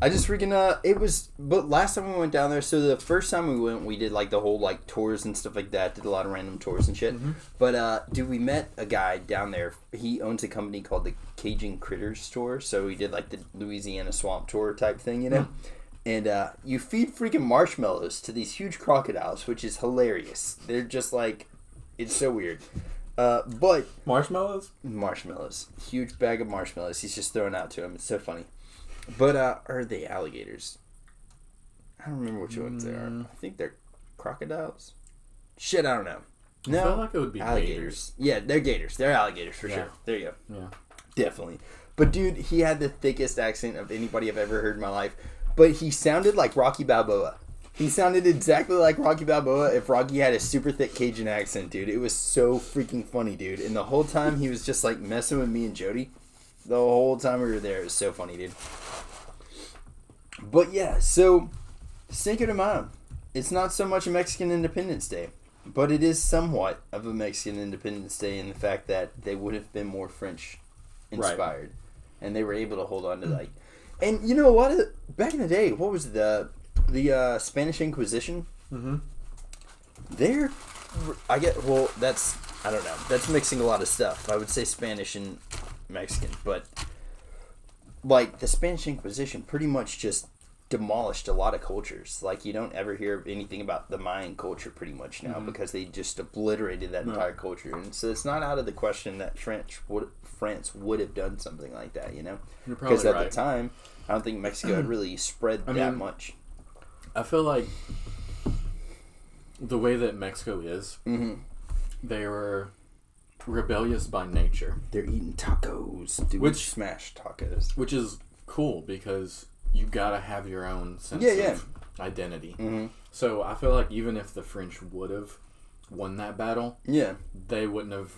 I just freaking it was. But last time we went down there, so the first time we went, we did like the whole like tours and stuff like that. Did a lot of random tours and shit. But dude, we met a guy down there. He owns a company called the Cajun Critters Store. So we did like the Louisiana swamp tour type thing, you know. And you feed freaking marshmallows to these huge crocodiles, which is hilarious. They're just like, it's so weird. But Marshmallows? marshmallows, huge bag of marshmallows. He's just throwing out to him. It's so funny. But are they alligators? I don't remember which ones they are. I think they're crocodiles. Shit, I don't know. No, I feel like it would be alligators. Yeah, they're gators. They're alligators for Yeah. sure. There you go. Yeah. Definitely. But dude, he had the thickest accent of anybody I've ever heard in my life. But he sounded like Rocky Balboa. He sounded exactly like Rocky Balboa if Rocky had a super thick Cajun accent, dude. It was so freaking funny, dude. And the whole time he was just like messing with me and Jody. The whole time we were there, it was so funny, dude. But yeah, so Cinco de Mayo. It's not so much a Mexican Independence Day, but it is somewhat of a Mexican Independence Day in the fact that they would have been more French inspired, and they were able to hold on to like. And you know what? Back in the day, what was the Spanish Inquisition? There, I get. Well, that's I don't know. That's mixing a lot of stuff. I would say Spanish and Mexican, but like the Spanish Inquisition pretty much just demolished a lot of cultures. Like you don't ever hear anything about the Mayan culture pretty much now because they just obliterated that entire culture. And so it's not out of the question that France would have done something like that, you know? Because at the time, I don't think Mexico had really spread that much. I feel like the way that Mexico is, they were rebellious by nature. They're eating tacos. Dude, Which smash tacos. Which is cool because you gotta have your own sense of identity. So I feel like even if the French would have won that battle, they wouldn't have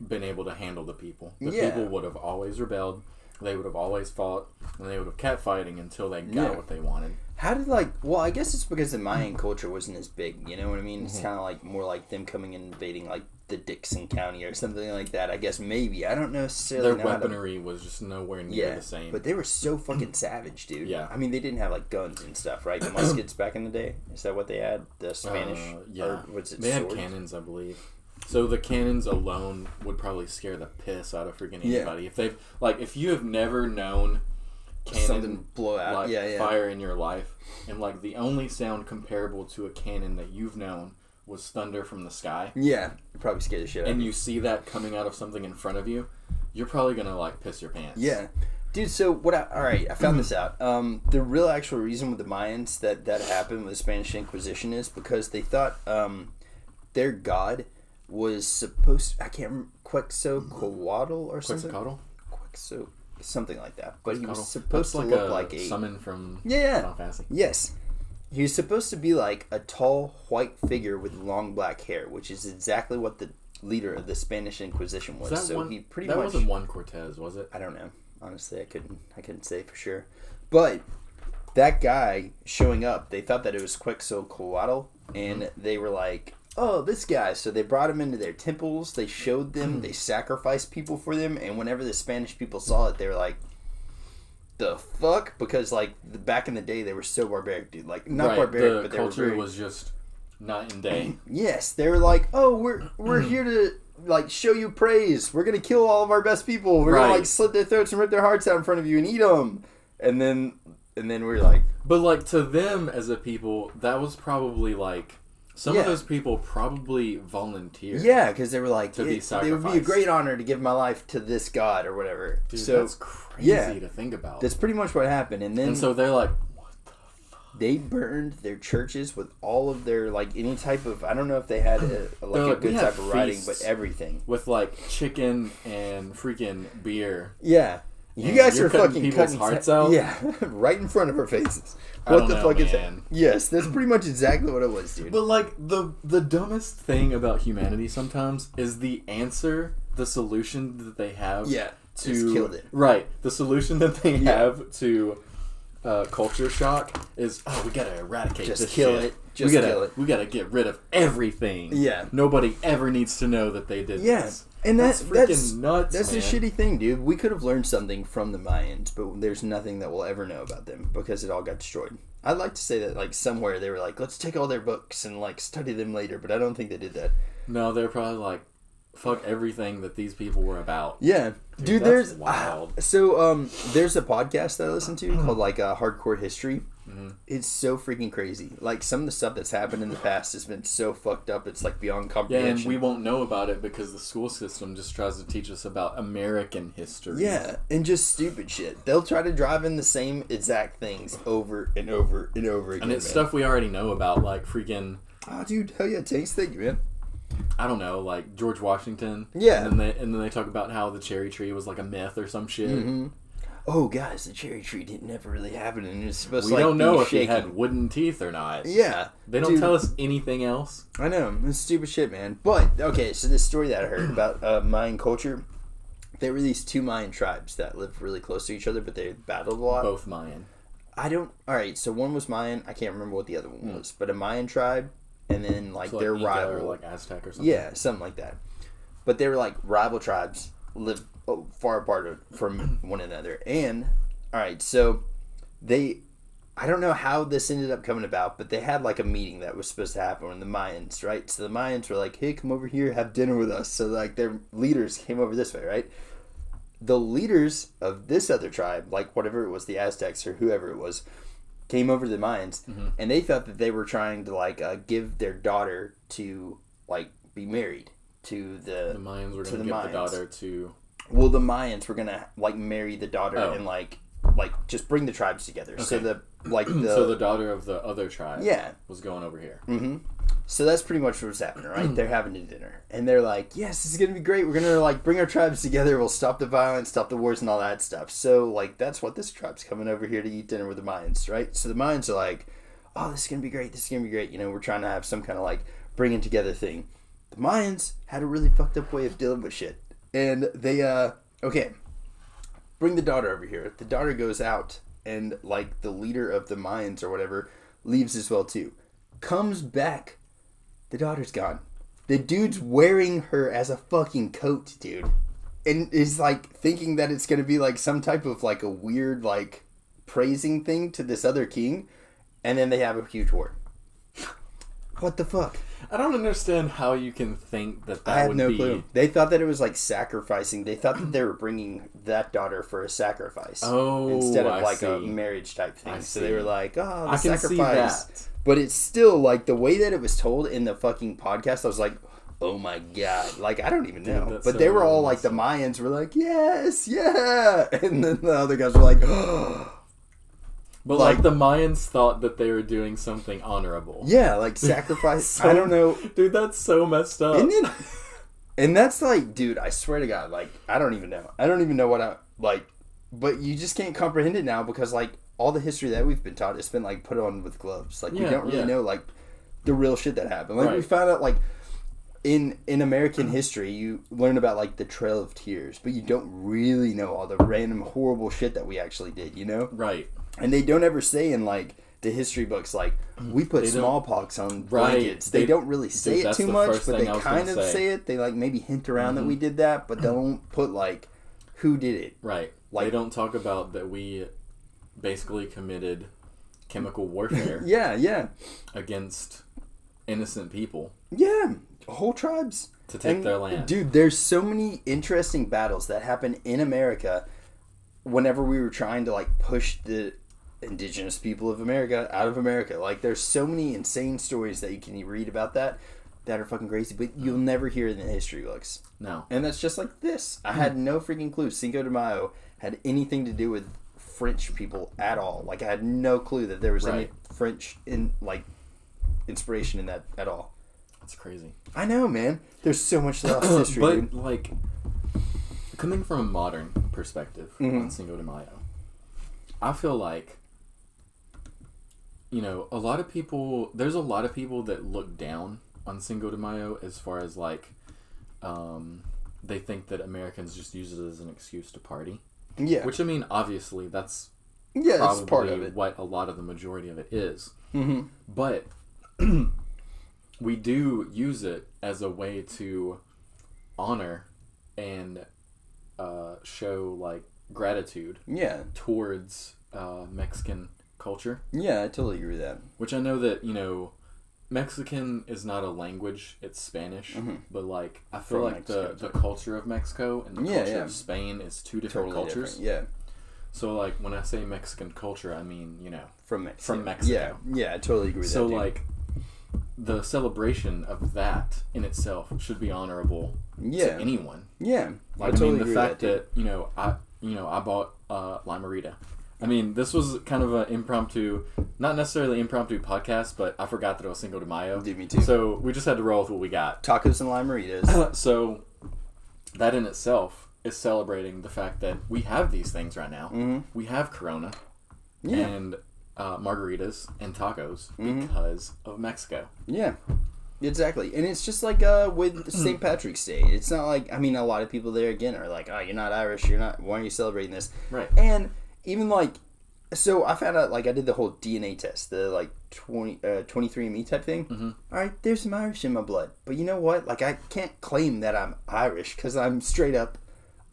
been able to handle the people. The people would have always rebelled. They would have always fought, and they would have kept fighting until they got what they wanted. How did well, I guess it's because the Mayan culture wasn't as big, you know what I mean? It's kind of like more like them coming and invading like the Dixon County or something like that. I guess maybe. I don't necessarily Their weaponry was just nowhere near the same. But they were so fucking savage, dude. Yeah. I mean, they didn't have like guns and stuff, right? The muskets back in the day. Is that what they had? The Spanish? Yeah. Or was it they swords? had cannons, I believe. So the cannons alone would probably scare the piss out of freaking anybody. If they've if you have never known something blow out, fire in your life, and like the only sound comparable to a cannon that you've known was thunder from the sky. Yeah, it probably scared the shit out of And you. you see that coming out of something in front of you, you're probably gonna like piss your pants. Yeah. Dude, so alright, I found this out. The real actual reason with the Mayans that happened with the Spanish Inquisition is because they thought their god was supposed to, I can't remember, Quetzalcoatl or something? Quetzalcoatl? Something like that. But he was That's supposed to like look a like a... summon from Yeah. Final Fantasy. Yes. He was supposed to be like a tall white figure with long black hair, which is exactly what the leader of the Spanish Inquisition was. He pretty much... That wasn't Juan Cortez, was it? I don't know. Honestly, I couldn't say for sure. But that guy showing up, they thought that it was Quetzalcoatl, and they were like, "Oh, this guy." So they brought him into their temples. They showed them. They sacrificed people for them. And whenever the Spanish people saw it, they were like, "The fuck?" Because like back in the day, they were so barbaric, dude. Like not barbaric, but the they were culture was just night and day. Yes, they were like, "Oh, we're here to." Like show you praise. We're gonna kill all of our best people. We're gonna like slit their throats and rip their hearts out in front of you and eat them. And then we're like, but like to them as a people, that was probably like some of those people probably volunteered. Yeah, because they were like, to be sacrificed. It would be a great honor to give my life to this god or whatever. Dude, so that's crazy to think about. That's pretty much what happened. And so they're like, they burned their churches with all of their, like, any type of... I don't know if they had a good type of writing, but everything. With, like, chicken and freaking beer. Yeah. You guys are fucking people's hearts out? Yeah. Right in front of our faces. What the fuck is that? Yes, that's pretty much exactly what it was, dude. But, like, the dumbest thing about humanity sometimes is the answer, the solution that they have to... Just killed it. Right. The solution that they have to... culture shock is we gotta eradicate just this kill shit. it. Just kill it. We gotta get rid of everything. Yeah. Nobody ever needs to know that they did this. And that's freaking nuts. That's man. a shitty thing, dude. We could have learned something from the Mayans, but there's nothing that we'll ever know about them because it all got destroyed. I'd like to say that like somewhere they were like, let's take all their books and like study them later, but I don't think they did that. No, they're probably like, fuck everything that these people were about. Yeah. Dude, that's there's wild. There's a podcast that I listen to called like Hardcore History. Mm-hmm. It's so freaking crazy. Like some of the stuff that's happened in the past has been so fucked up. It's like beyond comprehension. Yeah, and we won't know about it because the school system just tries to teach us about American history. Yeah, and just stupid shit. They'll try to drive in the same exact things over and over and over again. And it's stuff we already know about, like freaking. Oh, dude, hell yeah, thanks, thank you, man. I don't know, like George Washington. Yeah. And then they talk about how the cherry tree was like a myth or some shit. Mm-hmm. Oh, guys, the cherry tree didn't never really happen, and it's supposed to we don't know if shaky. he had wooden teeth or not. Yeah. They don't tell us anything else. I know. It's stupid shit, man. But, okay, so this story that I heard about Mayan culture, there were these two Mayan tribes that lived really close to each other, but they battled a lot. Both Mayan. Alright, so one was Mayan. I can't remember what the other one was, but a Mayan tribe. And then, like, so their Inca rival... or, like, Aztec or something? Yeah, something like that. But they were, like, rival tribes, lived far apart from one another. And, alright, so they... I don't know how this ended up coming about, but they had, like, a meeting that was supposed to happen with the Mayans, right? So the Mayans were like, hey, come over here, have dinner with us. So, like, their leaders came over this way, right? The leaders of this other tribe, like, whatever it was, the Aztecs or whoever it was... came over to the Mayans, and they thought that they were trying to like give their daughter to like be married to the Mayans were going to give the daughter to. Well, the Mayans were gonna like marry the daughter and like just bring the tribes together. Okay. So so the daughter of the other tribe was going over here. Mm-hmm. So that's pretty much what's happening, right? They're having a dinner, and they're like, "Yes, this is gonna be great. We're gonna like bring our tribes together. We'll stop the violence, stop the wars, and all that stuff." So like that's what this tribe's coming over here to eat dinner with the Mayans, right? So the Mayans are like, "Oh, this is gonna be great. This is gonna be great." You know, we're trying to have some kind of like bringing together thing. The Mayans had a really fucked up way of dealing with shit, and they bring the daughter over here. The daughter goes out, and like the leader of the Mayans or whatever leaves as well too. Comes back. The daughter's gone. The dude's wearing her as a fucking coat, dude. And is like thinking that it's going to be like some type of like a weird like praising thing to this other king. And then they have a huge war. What the fuck? I don't understand how you can think that I have no clue. They thought that it was like sacrificing. They thought that they were bringing that daughter for a sacrifice. Oh, instead of like a marriage type thing. So they were like, oh, the sacrifice. See that. But it's still like the way that it was told in the fucking podcast. I was like, oh my god, like I don't even know. that's But so they were all like the Mayans were like, yes, yeah, and then the other guys were like, oh. But like the Mayans thought that they were doing something honorable. Yeah, like sacrifice. So- I don't know. Dude, that's so messed up. Isn't it? And that's like, dude, I swear to God, like, I don't even know. I don't even know what I, like, but you just can't comprehend it now because, like, all the history that we've been taught, it's been, like, put on with gloves. Like, we don't really know, like, the real shit that happened. Like, we found out, like, in American history, you learn about, like, the Trail of Tears, but you don't really know all the random horrible shit that we actually did, you know? Right. And they don't ever say in, like, the history books, like, we put smallpox on blankets. They don't really say it too much, but they kind of say it. They, like, maybe hint around that we did that, but they don't put, like, who did it. Right. Like, they don't talk about that we basically committed chemical warfare. Yeah. Against innocent people. Yeah. Whole tribes. To take their land. Dude, there's so many interesting battles that happen in America whenever we were trying to, like, push the indigenous people of America out of America. Like, there's so many insane stories that you can read about that are fucking crazy, but you'll never hear it in the history books. No. And that's just like this. I had no freaking clue Cinco de Mayo had anything to do with French people at all. Like, I had no clue that there was any French inspiration in that at all. That's crazy. I know, man. There's so much lost history, but, dude. like, coming from a modern perspective on Cinco de Mayo, I feel like, you know, there's a lot of people that look down on Cinco de Mayo as far as, like, they think that Americans just use it as an excuse to party. Yeah. Which, I mean, obviously, that's that's part of it. what a lot of the majority of it is. Mm-hmm. But we do use it as a way to honor and show, like, gratitude towards Mexican culture. Yeah, I totally agree with that. Which I know that, you know, Mexican is not a language, it's Spanish. But, like, I feel From like Mexico, the culture of Mexico and the culture of Spain is two different Totally cultures. different. Yeah. So, like, when I say Mexican culture, I mean, you know, From Mexico. Yeah, I totally agree with that. So, dude. like, the celebration of that in itself should be honorable to anyone. Yeah, Like, I mean, the fact that you know, I bought Limerita. I mean, this was kind of an impromptu, not necessarily impromptu podcast, but I forgot that it was Cinco de Mayo. Dude, me too. So we just had to roll with what we got. Tacos and Limeritas. So that in itself is celebrating the fact that we have these things right now. Mm-hmm. We have Corona and margaritas and tacos because of Mexico. Yeah, exactly. And it's just like with St. Patrick's Day. It's not like, I mean, a lot of people there, again, are like, oh, you're not Irish, why are you celebrating this? Right. And even like, so I found out, like, I did the whole DNA test, the like 23andMe type thing. All right, there's some Irish in my blood. But you know what? Like, I can't claim that I'm Irish because I'm straight up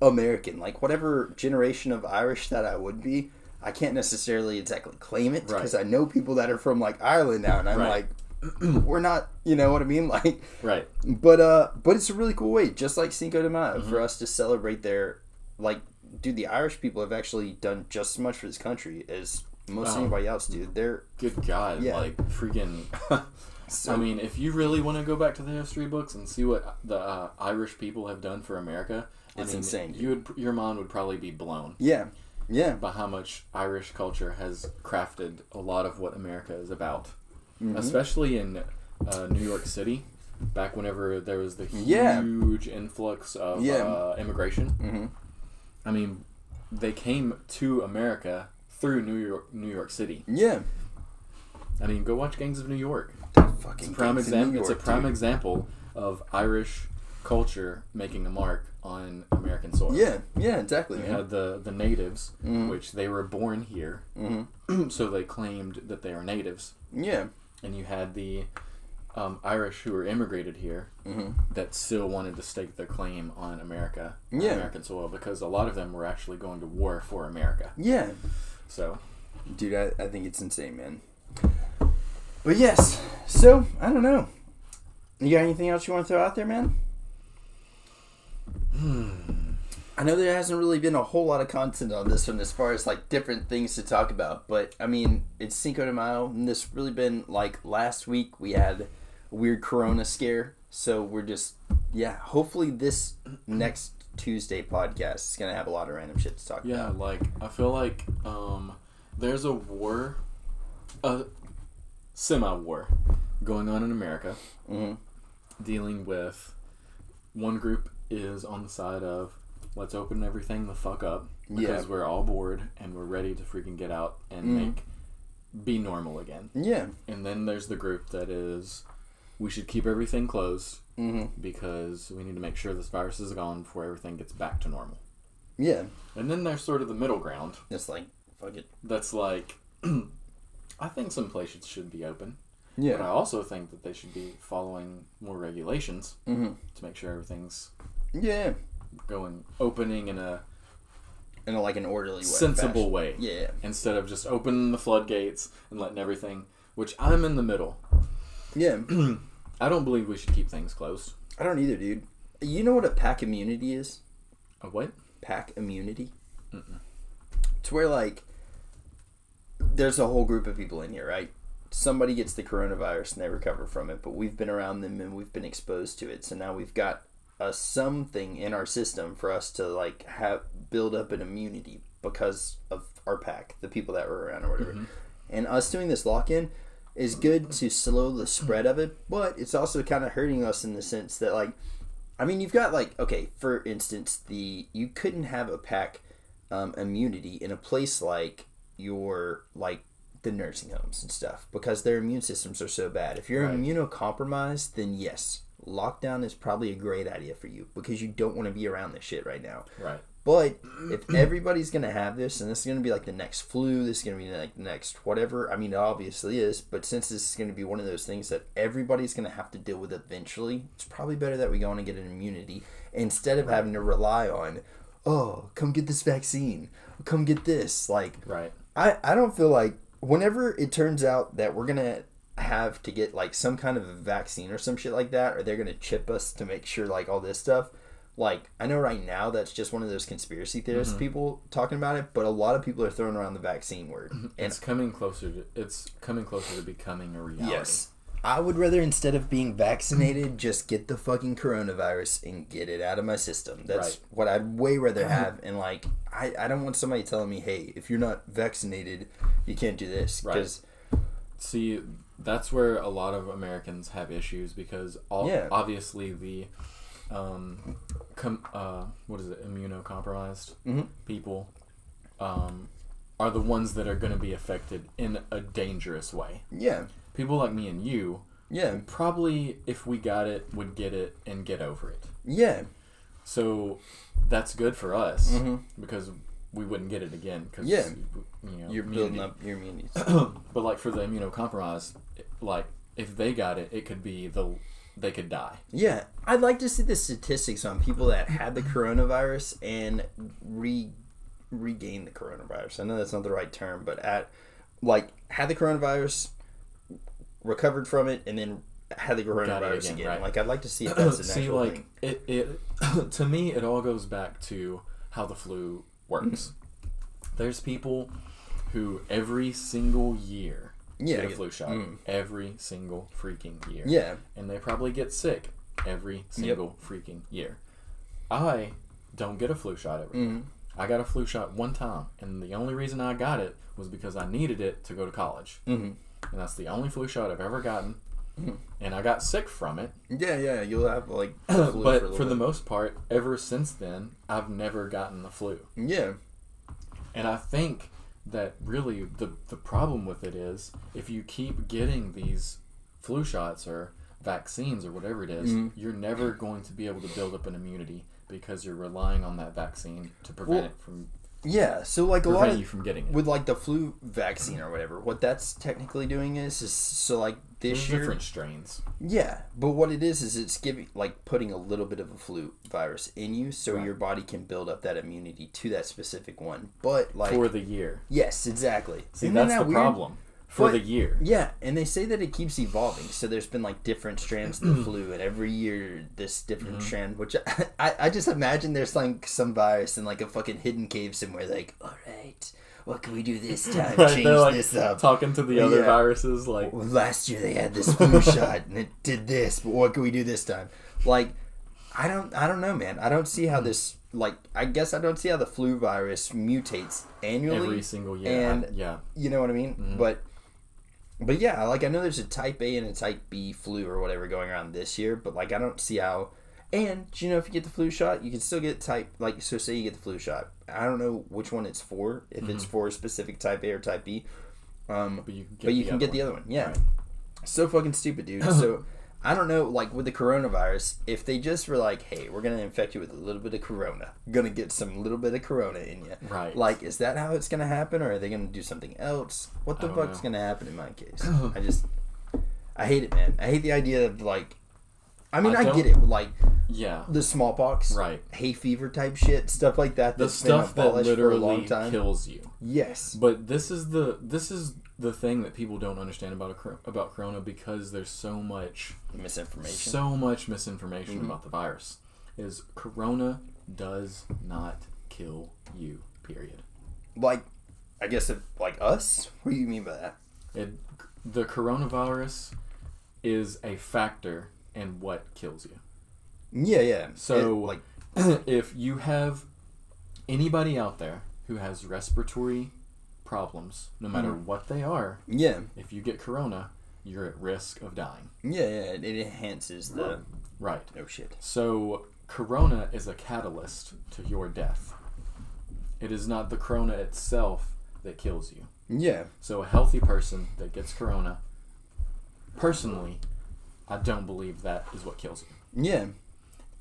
American. Like, whatever generation of Irish that I would be, I can't necessarily exactly claim it because I know people that are from, like, Ireland now, and I'm like, we're not, you know what I mean? Like, but it's a really cool way, just like Cinco de Mayo, for us to celebrate their, like, dude, the Irish people have actually done just as much for this country as most anybody else, dude. They're good God, like, freaking. So, I mean, if you really want to go back to the history books and see what the Irish people have done for America, it's insane. Your mind would probably be blown. Yeah. By how much Irish culture has crafted a lot of what America is about, especially in New York City. Back whenever there was the huge influx of immigration. I mean, they came to America through New York City. Yeah. I mean, go watch Gangs of New York. It's a prime example. It's a prime example of Irish culture making a mark on American soil. Yeah, exactly. You had the natives, which they were born here, so they claimed that they are natives. Yeah. And you had the Irish who were immigrated here that still wanted to stake their claim on America, American soil, because a lot of them were actually going to war for America. Yeah. So, dude, I think it's insane, man. But yes, so I don't know. You got anything else you want to throw out there, man? I know there hasn't really been a whole lot of content on this one as far as, like, different things to talk about, but I mean, it's Cinco de Mayo, and this really been, like, last week we had a weird Corona scare, so we're just yeah, hopefully this next Tuesday podcast is gonna have a lot of random shit to talk Yeah, about. like I feel like there's a war, a semi-war going on in America, dealing with one group is on the side of let's open everything the fuck up because we're all bored and we're ready to freaking get out and be normal again. Yeah. And then there's the group that is we should keep everything closed because we need to make sure this virus is gone before everything gets back to normal. Yeah. And then there's sort of the middle ground. It's like, fuck it. That's like, I think some places should be open. Yeah. But I also think that they should be following more regulations to make sure everything's opening in a like an orderly way. sensible way. Yeah. Instead of just opening the floodgates and letting everything, which I'm in the middle. Yeah. I don't believe we should keep things closed. I don't either, dude. You know what a pack immunity is? A what? Pack immunity? It's where, like, there's a whole group of people in here, right? Somebody gets the coronavirus and they recover from it, but we've been around them and we've been exposed to it. So now we've got something in our system for us to, like, build up an immunity because of our pack, the people that were around or whatever. And us doing this lock-in is good to slow the spread of it, but it's also kind of hurting us in the sense that, like, I mean, you've got, like, okay, for instance, you couldn't have a pack immunity in a place like the nursing homes and stuff because their immune systems are so bad. If you're immunocompromised, then yes, lockdown is probably a great idea for you because you don't want to be around this shit right now. Right. But if everybody's going to have this, and this is going to be like the next flu, this is going to be like the next whatever, I mean, it obviously is, but since this is going to be one of those things that everybody's going to have to deal with eventually, it's probably better that we go on and get an immunity instead of having to rely on, oh, come get this vaccine, come get this. Like, I don't feel like whenever it turns out that we're going to have to get like some kind of a vaccine or some shit like that, or they're going to chip us to make sure like all this stuff, like, I know right now that's just one of those conspiracy theorists people talking about it, but a lot of people are throwing around the vaccine word. And it's coming closer to becoming a reality. Yes. I would rather, instead of being vaccinated, just get the fucking coronavirus and get it out of my system. That's what I'd way rather have. And, like, I don't want somebody telling me, hey, if you're not vaccinated, you can't do this. Cause, see, that's where a lot of Americans have issues because obviously the immunocompromised people are the ones that are going to be affected in a dangerous way. Yeah. People like me and you, probably if we got it, would get it and get over it. Yeah. So that's good for us because we wouldn't get it again. Cause, you're building up your immunity. But like for the immunocompromised, like if they got it, it could be they could die. Yeah, I'd like to see the statistics on people that had the coronavirus and regained the coronavirus. I know that's not the right term, but had the coronavirus, recovered from it, and then had the coronavirus again. Right. Like, I'd like to see if that's an actual thing. It to me, it all goes back to how the flu works. There's people who every single year get a flu shot every single freaking year. Yeah. And they probably get sick every single freaking year. I don't get a flu shot every year. I got a flu shot one time, and the only reason I got it was because I needed it to go to college. And that's the only flu shot I've ever gotten. And I got sick from it. Yeah, you'll have like flu but for the most part, ever since then, I've never gotten the flu. Yeah. And I think that really the problem with it is if you keep getting these flu shots or vaccines or whatever it is, you're never going to be able to build up an immunity because you're relying on that vaccine to prevent it from so like a lot of you from getting it. With like the flu vaccine or whatever, what that's technically doing is so like this year different strains. Yeah, but what it is it's putting a little bit of a flu virus in you so your body can build up that immunity to that specific one. But like for the year. Yes, exactly. See, that's the problem. For the year. Yeah, and they say that it keeps evolving. So there's been like different strands of the flu, and every year this different strand, which I just imagine there's like some virus in like a fucking hidden cave somewhere, like, all right, what can we do this time? Change like this up. Talking to the other viruses, like, well, last year they had this flu shot and it did this, but what can we do this time? Like, I don't know, man. I don't see how this, like, I guess I don't see how the flu virus mutates annually. Every single year. And, yeah. you know what I mean? Mhm. But yeah, like, I know there's a type A and a type B flu or whatever going around this year, but, like, I don't see how. And, do you know, if you get the flu shot, you can still get so say you get the flu shot. I don't know which one it's for, if it's for a specific type A or type B. But you can get the other one. Yeah. Right. So fucking stupid, dude. So, I don't know, like, with the coronavirus, if they just were like, hey, we're going to infect you with a little bit of corona. Going to get some little bit of corona in you. Right. Like, is that how it's going to happen, or are they going to do something else? What the fuck's going to happen in my case? I hate it, man. I hate the idea of, like, I mean, I get it, like, yeah, the smallpox, right, hay fever type shit, stuff like that. The stuff that literally kills you. Yes, but this is the thing that people don't understand about corona, because there's so much misinformation about the virus. Is corona does not kill you. Period. Like, I guess like us. What do you mean by that? The coronavirus is a factor in what kills you. Yeah. So, if you have anybody out there who has respiratory problems, no matter what they are, if you get corona, you're at risk of dying. Yeah, it enhances the... Right. Oh, shit. So, corona is a catalyst to your death. It is not the corona itself that kills you. Yeah. So, a healthy person that gets corona, personally, I don't believe that is what kills you. Yeah.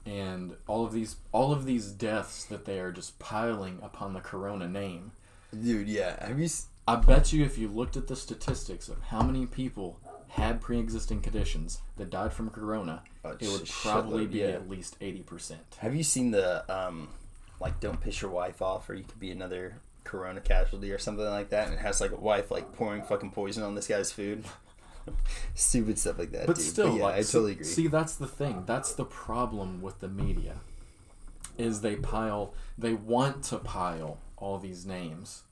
And all of these deaths that they are just piling upon the corona name. Dude, yeah. Have you... I bet you if you looked at the statistics of how many people had pre-existing conditions that died from corona, it would probably be at least 80%. Have you seen the, like, don't piss your wife off or you could be another corona casualty or something like that? And it has, like, a wife, like, pouring fucking poison on this guy's food. Stupid stuff like that, but dude. Still, yeah, I totally agree. See, that's the thing. That's the problem with the media. Is they want to pile all these names,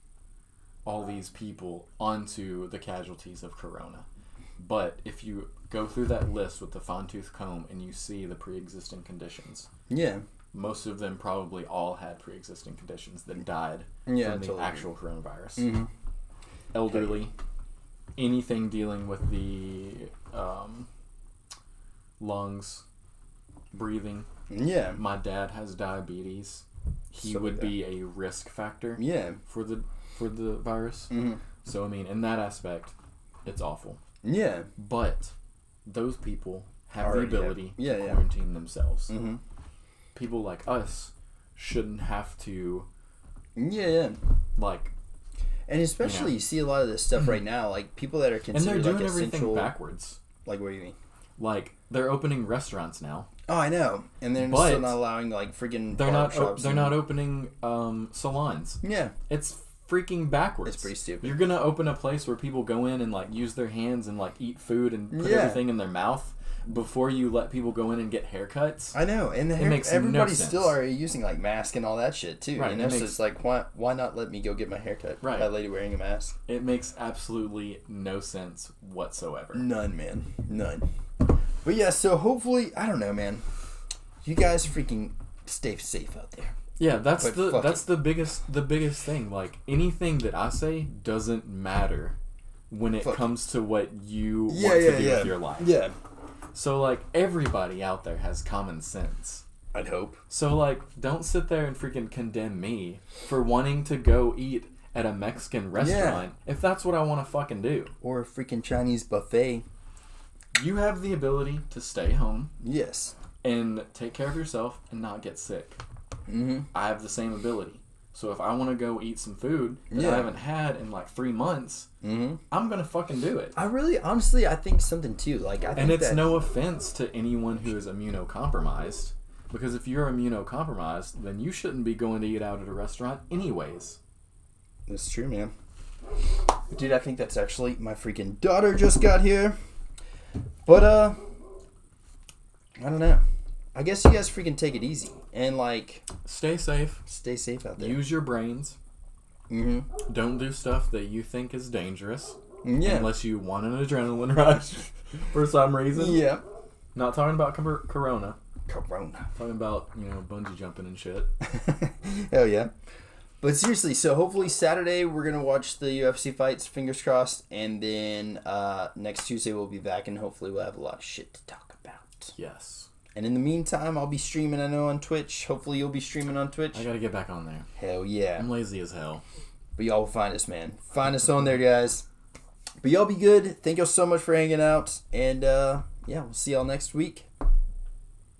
all these people onto the casualties of corona. But if you go through that list with the fine-tooth comb and you see the pre-existing conditions, most of them probably all had pre-existing conditions that died from the actual coronavirus. Elderly, anything dealing with the lungs, breathing. Yeah. My dad has diabetes. He would be a risk factor. For the virus. So I mean, in that aspect, it's awful. Yeah. But those people have the ability to quarantine themselves. People like us shouldn't have to. Like. And especially, you see a lot of this stuff right now, like people that are considered and they're doing like everything essential, backwards. Like, what do you mean? Like, they're opening restaurants now. Oh, I know, and they're still not allowing like freaking. They're not opening salons. Yeah, it's freaking backwards. It's pretty stupid. You're gonna open a place where people go in and like use their hands and like eat food and put everything in their mouth before you let people go in and get haircuts. I know, and everybody's still already using like masks and all that shit too. Right, you know, so it's like why not let me go get my haircut? Right, by a lady wearing a mask. It makes absolutely no sense whatsoever. None, man, none. But yeah, so hopefully, I don't know, man. You guys freaking stay safe out there. Yeah, that's the biggest thing. Like, anything that I say doesn't matter when it comes to what you want to do with your life. Yeah. So, like, everybody out there has common sense. I'd hope. So, like, don't sit there and freaking condemn me for wanting to go eat at a Mexican restaurant if that's what I want to fucking do. Or a freaking Chinese buffet. You have the ability to stay home. Yes. And take care of yourself and not get sick. I have the same ability. So if I want to go eat some food that I haven't had in like 3 months, I'm gonna fucking do it. I think something too. Like, I think and it's no offense to anyone who is immunocompromised, because if you're immunocompromised, then you shouldn't be going to eat out at a restaurant anyways. That's true, man. Dude, I think that's actually my freaking daughter just got here. But I don't know. I guess you guys freaking take it easy and like stay safe. Stay safe out there. Use your brains. Don't do stuff that you think is dangerous. Unless you want an adrenaline rush for some reason. Yeah. Not talking about corona. Corona. Talking about, bungee jumping and shit. Hell yeah. But seriously, so hopefully Saturday we're going to watch the UFC fights, fingers crossed. And then next Tuesday we'll be back and hopefully we'll have a lot of shit to talk about. Yes. And in the meantime, I'll be streaming, I know, on Twitch. Hopefully you'll be streaming on Twitch. I gotta get back on there. Hell yeah. I'm lazy as hell. But y'all will find us, man. Find us on there, guys. But y'all be good. Thank y'all so much for hanging out. And yeah, we'll see y'all next week.